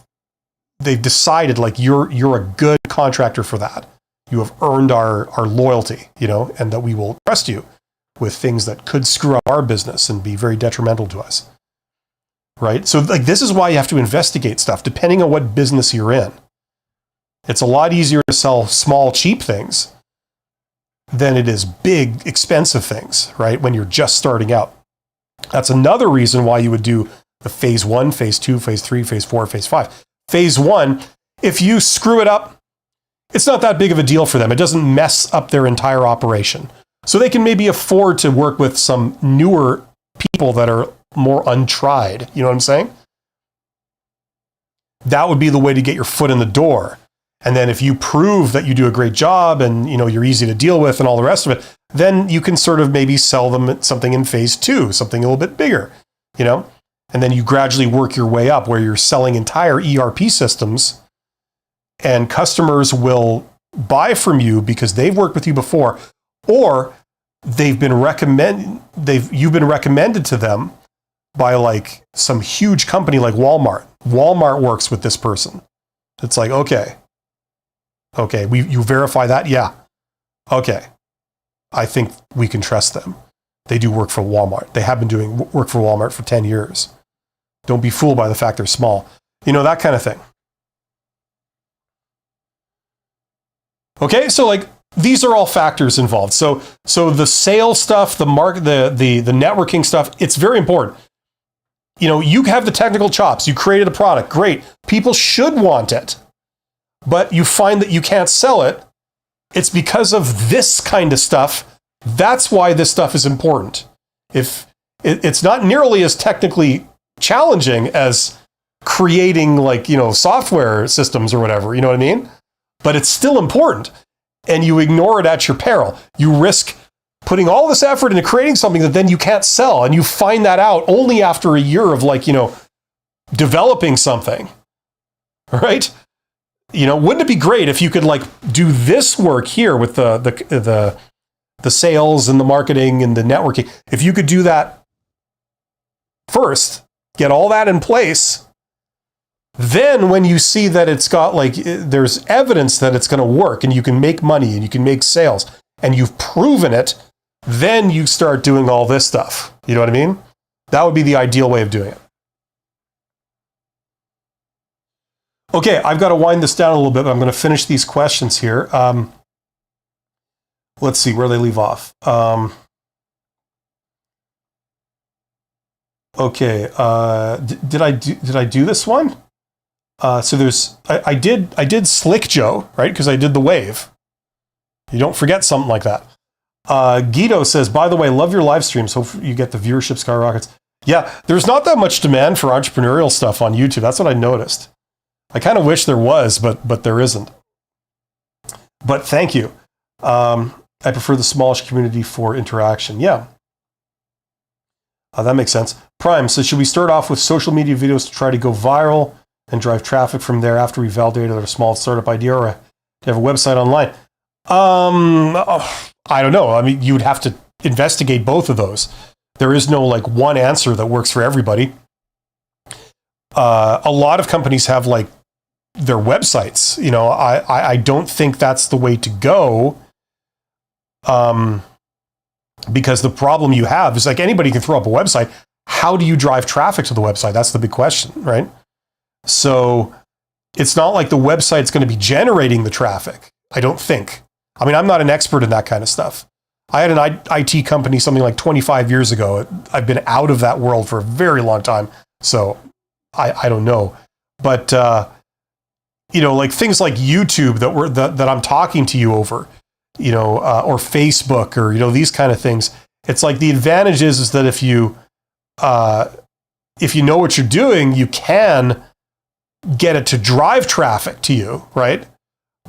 decided, like, you're a good contractor for that. You have earned our loyalty, you know, and that we will trust you with things that could screw up our business and be very detrimental to us, right? So, like, this is why you have to investigate stuff depending on what business you're in. It's a lot easier to sell small, cheap things than it is big, expensive things, right? When you're just starting out. That's another reason why you would do the phase 1, phase 2, phase 3, phase 4, phase 5. Phase 1, if you screw it up, it's not that big of a deal for them. It doesn't mess up their entire operation. So they can maybe afford to work with some newer people that are more untried. You know what I'm saying? That would be the way to get your foot in the door. And then if you prove that you do a great job and you're easy to deal with and all the rest of it, then you can sort of maybe sell them something in phase 2, something a little bit bigger, and then you gradually work your way up where you're selling entire ERP systems and customers will buy from you because they've worked with you before, or you've been recommended to them by like some huge company like Walmart. Walmart works with this person. It's like, okay, you verify that? Yeah. Okay. I think we can trust them. They do work for Walmart. They have been doing work for Walmart for 10 years. Don't be fooled by the fact they're small. That kind of thing. Okay, so like these are all factors involved. So the sales stuff, the market, the networking stuff, it's very important. You have the technical chops. You created a product. Great. People should want it. But you find that you can't sell it. It's because of this kind of stuff. That's why this stuff is important. If it's not nearly as technically challenging as creating software systems or whatever, you know what I mean? But it's still important. And you ignore it at your peril. You risk putting all this effort into creating something that then you can't sell. And you find that out only after a year of developing something, right? Wouldn't it be great if you could do this work here with the sales and the marketing and the networking? If you could do that first, get all that in place, then when you see that it's got there's evidence that it's going to work and you can make money and you can make sales and you've proven it, then you start doing all this stuff. You know what I mean? That would be the ideal way of doing it. Okay, I've got to wind this down a little bit, but I'm going to finish these questions here. Let's see where they leave off. Okay, did I do this one? So I did Slick Joe, right? Because I did the wave. You don't forget something like that. Guido says, by the way, love your live streams. Hope you get the viewership skyrockets. Yeah, there's not that much demand for entrepreneurial stuff on YouTube. That's what I noticed. I kind of wish there was, but there isn't. But thank you. I prefer the smallish community for interaction. Yeah. That makes sense. Prime says, should we start off with social media videos to try to go viral and drive traffic from there after we validated our small startup idea, or to have a website online? I don't know. I mean, you would have to investigate both of those. There is no one answer that works for everybody. A lot of companies have their websites. I don't think that's the way to go. Because the problem you have is anybody can throw up a website. How do you drive traffic to the website? That's the big question, right? So it's not like the website's going to be generating the traffic. I don't think. I mean, I'm not an expert in that kind of stuff. I had an IT company something like 25 years ago. I've been out of that world for a very long time. So I don't know. But, things like YouTube that I'm talking to you over, or Facebook or, these kind of things. It's the advantage is that if you know what you're doing, you can get it to drive traffic to you, right?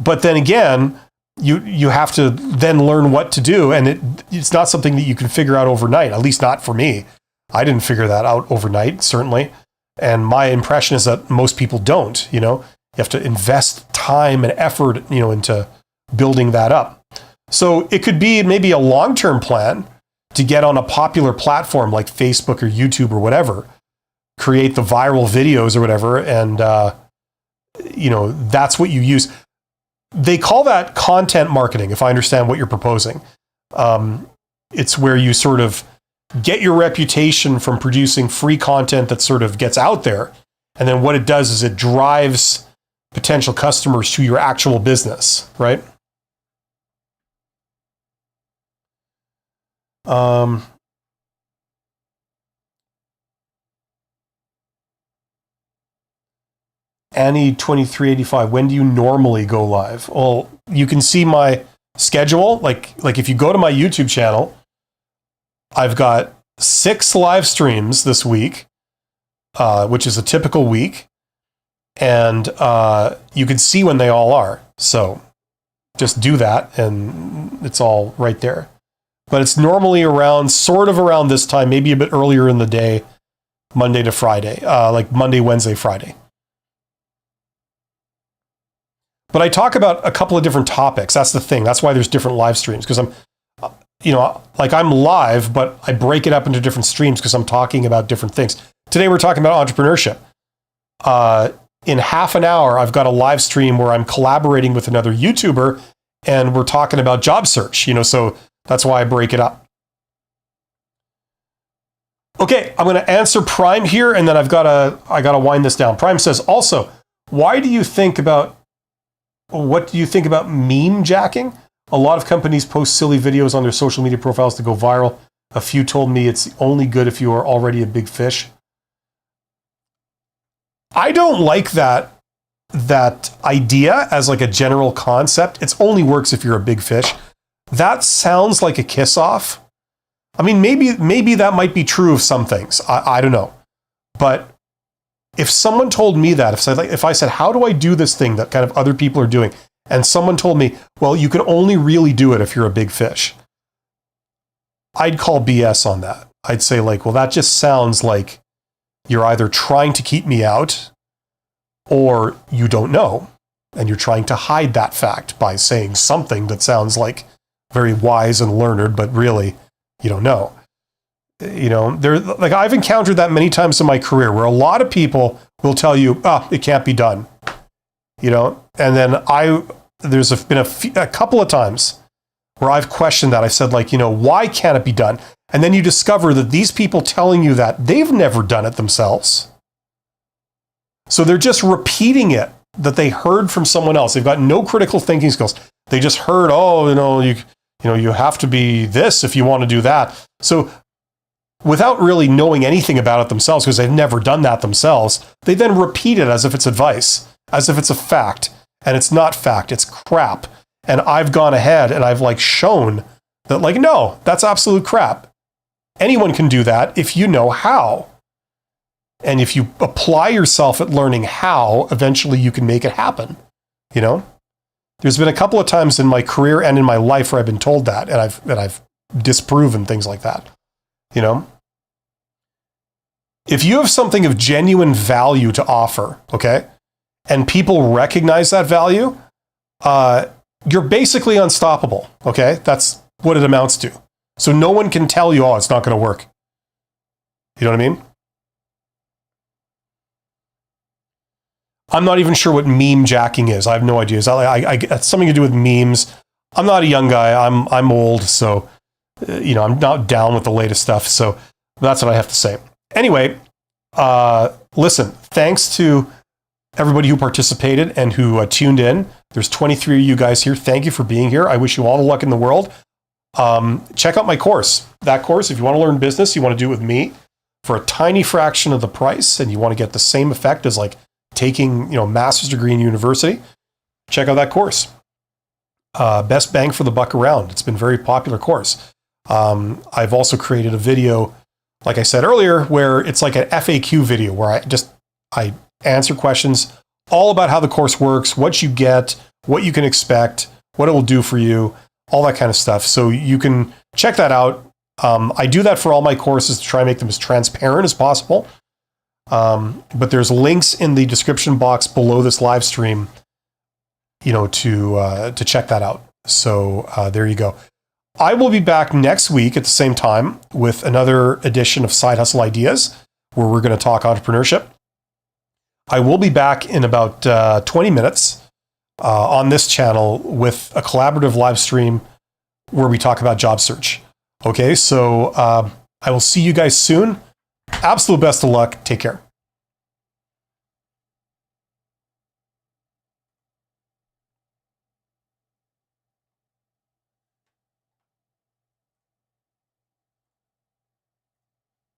But then again, you have to then learn what to do, and it's not something that you can figure out overnight, at least not for me. I didn't figure that out overnight, certainly. And my impression is that most people don't, You have to invest time and effort, into building that up. So it could be maybe a long-term plan to get on a popular platform like Facebook or YouTube or whatever, create the viral videos or whatever, and that's what you use. They call that content marketing, if I understand what you're proposing. It's where you sort of get your reputation from producing free content that sort of gets out there, and then what it does is it drives potential customers to your actual business, right? Annie 2385, when do you normally go live? Well, you can see my schedule. Like if you go to my YouTube channel, I've got 6 live streams this week, which is a typical week. And you can see when they all are. So just do that and it's all right there. But it's normally sort of around this time, maybe a bit earlier in the day, Monday to Friday, like Monday, Wednesday, Friday. But I talk about a couple of different topics. That's the thing. That's why there's different live streams, because I'm live, but I break it up into different streams because I'm talking about different things. Today we're talking about entrepreneurship. In half an hour, I've got a live stream where I'm collaborating with another YouTuber and we're talking about job search, so that's why I break it up. Okay, I'm going to answer Prime here, and then I got to wind this down. Prime says, also, what do you think about meme jacking? A lot of companies post silly videos on their social media profiles to go viral. A few told me it's only good if you are already a big fish. I don't like that idea as like a general concept. It only works if you're a big fish. That sounds like a kiss off. I mean, maybe that might be true of some things. I don't know. But if someone told me that, if I said, how do I do this thing that kind of other people are doing? And someone told me, well, you can only really do it if you're a big fish, I'd call BS on that. I'd say well, that just sounds like you're either trying to keep me out or you don't know. And you're trying to hide that fact by saying something that sounds like very wise and learned, but really you don't know. I've encountered that many times in my career where a lot of people will tell you, it can't be done. And then there's been a couple of times where I've questioned that. I said, why can't it be done? And then you discover that these people telling you that, they've never done it themselves. So they're just repeating it that they heard from someone else. They've got no critical thinking skills. They just heard, you have to be this if you want to do that. So without really knowing anything about it themselves, because they've never done that themselves, they then repeat it as if it's advice, as if it's a fact. And it's not fact, it's crap. And I've gone ahead and I've shown that no, that's absolute crap. Anyone can do that if you know how. And if you apply yourself at learning how, eventually you can make it happen. There's been a couple of times in my career and in my life where I've been told that, and I've disproven things like that. If you have something of genuine value to offer, okay, and people recognize that value, you're basically unstoppable, okay? That's what it amounts to. So no one can tell you, it's not going to work. You know what I mean? I'm not even sure what meme jacking is. I have no idea. It's something to do with memes. I'm not a young guy. I'm old, so I'm not down with the latest stuff. So that's what I have to say. Anyway, listen, thanks to everybody who participated and who tuned in. There's 23 of you guys here. Thank you for being here. I wish you all the luck in the world. Check out my course. That course, if you want to learn business, you want to do it with me for a tiny fraction of the price, and you want to get the same effect as taking a master's degree in university, check out that course. Best bang for the buck around. It's been a very popular course. I've also created a video, like I said earlier, where it's like an FAQ video where I answer questions all about how the course works, what you get, what you can expect, what it will do for you, all that kind of stuff. So you can check that out. I do that for all my courses to try and make them as transparent as possible. But there's links in the description box below this live stream, to check that out. So there you go. I will be back next week at the same time with another edition of Side Hustle Ideas, where we're going to talk entrepreneurship. I will be back in about 20 minutes on this channel with a collaborative live stream where we talk about job search. Okay, so I will see you guys soon. Absolute best of luck. Take care.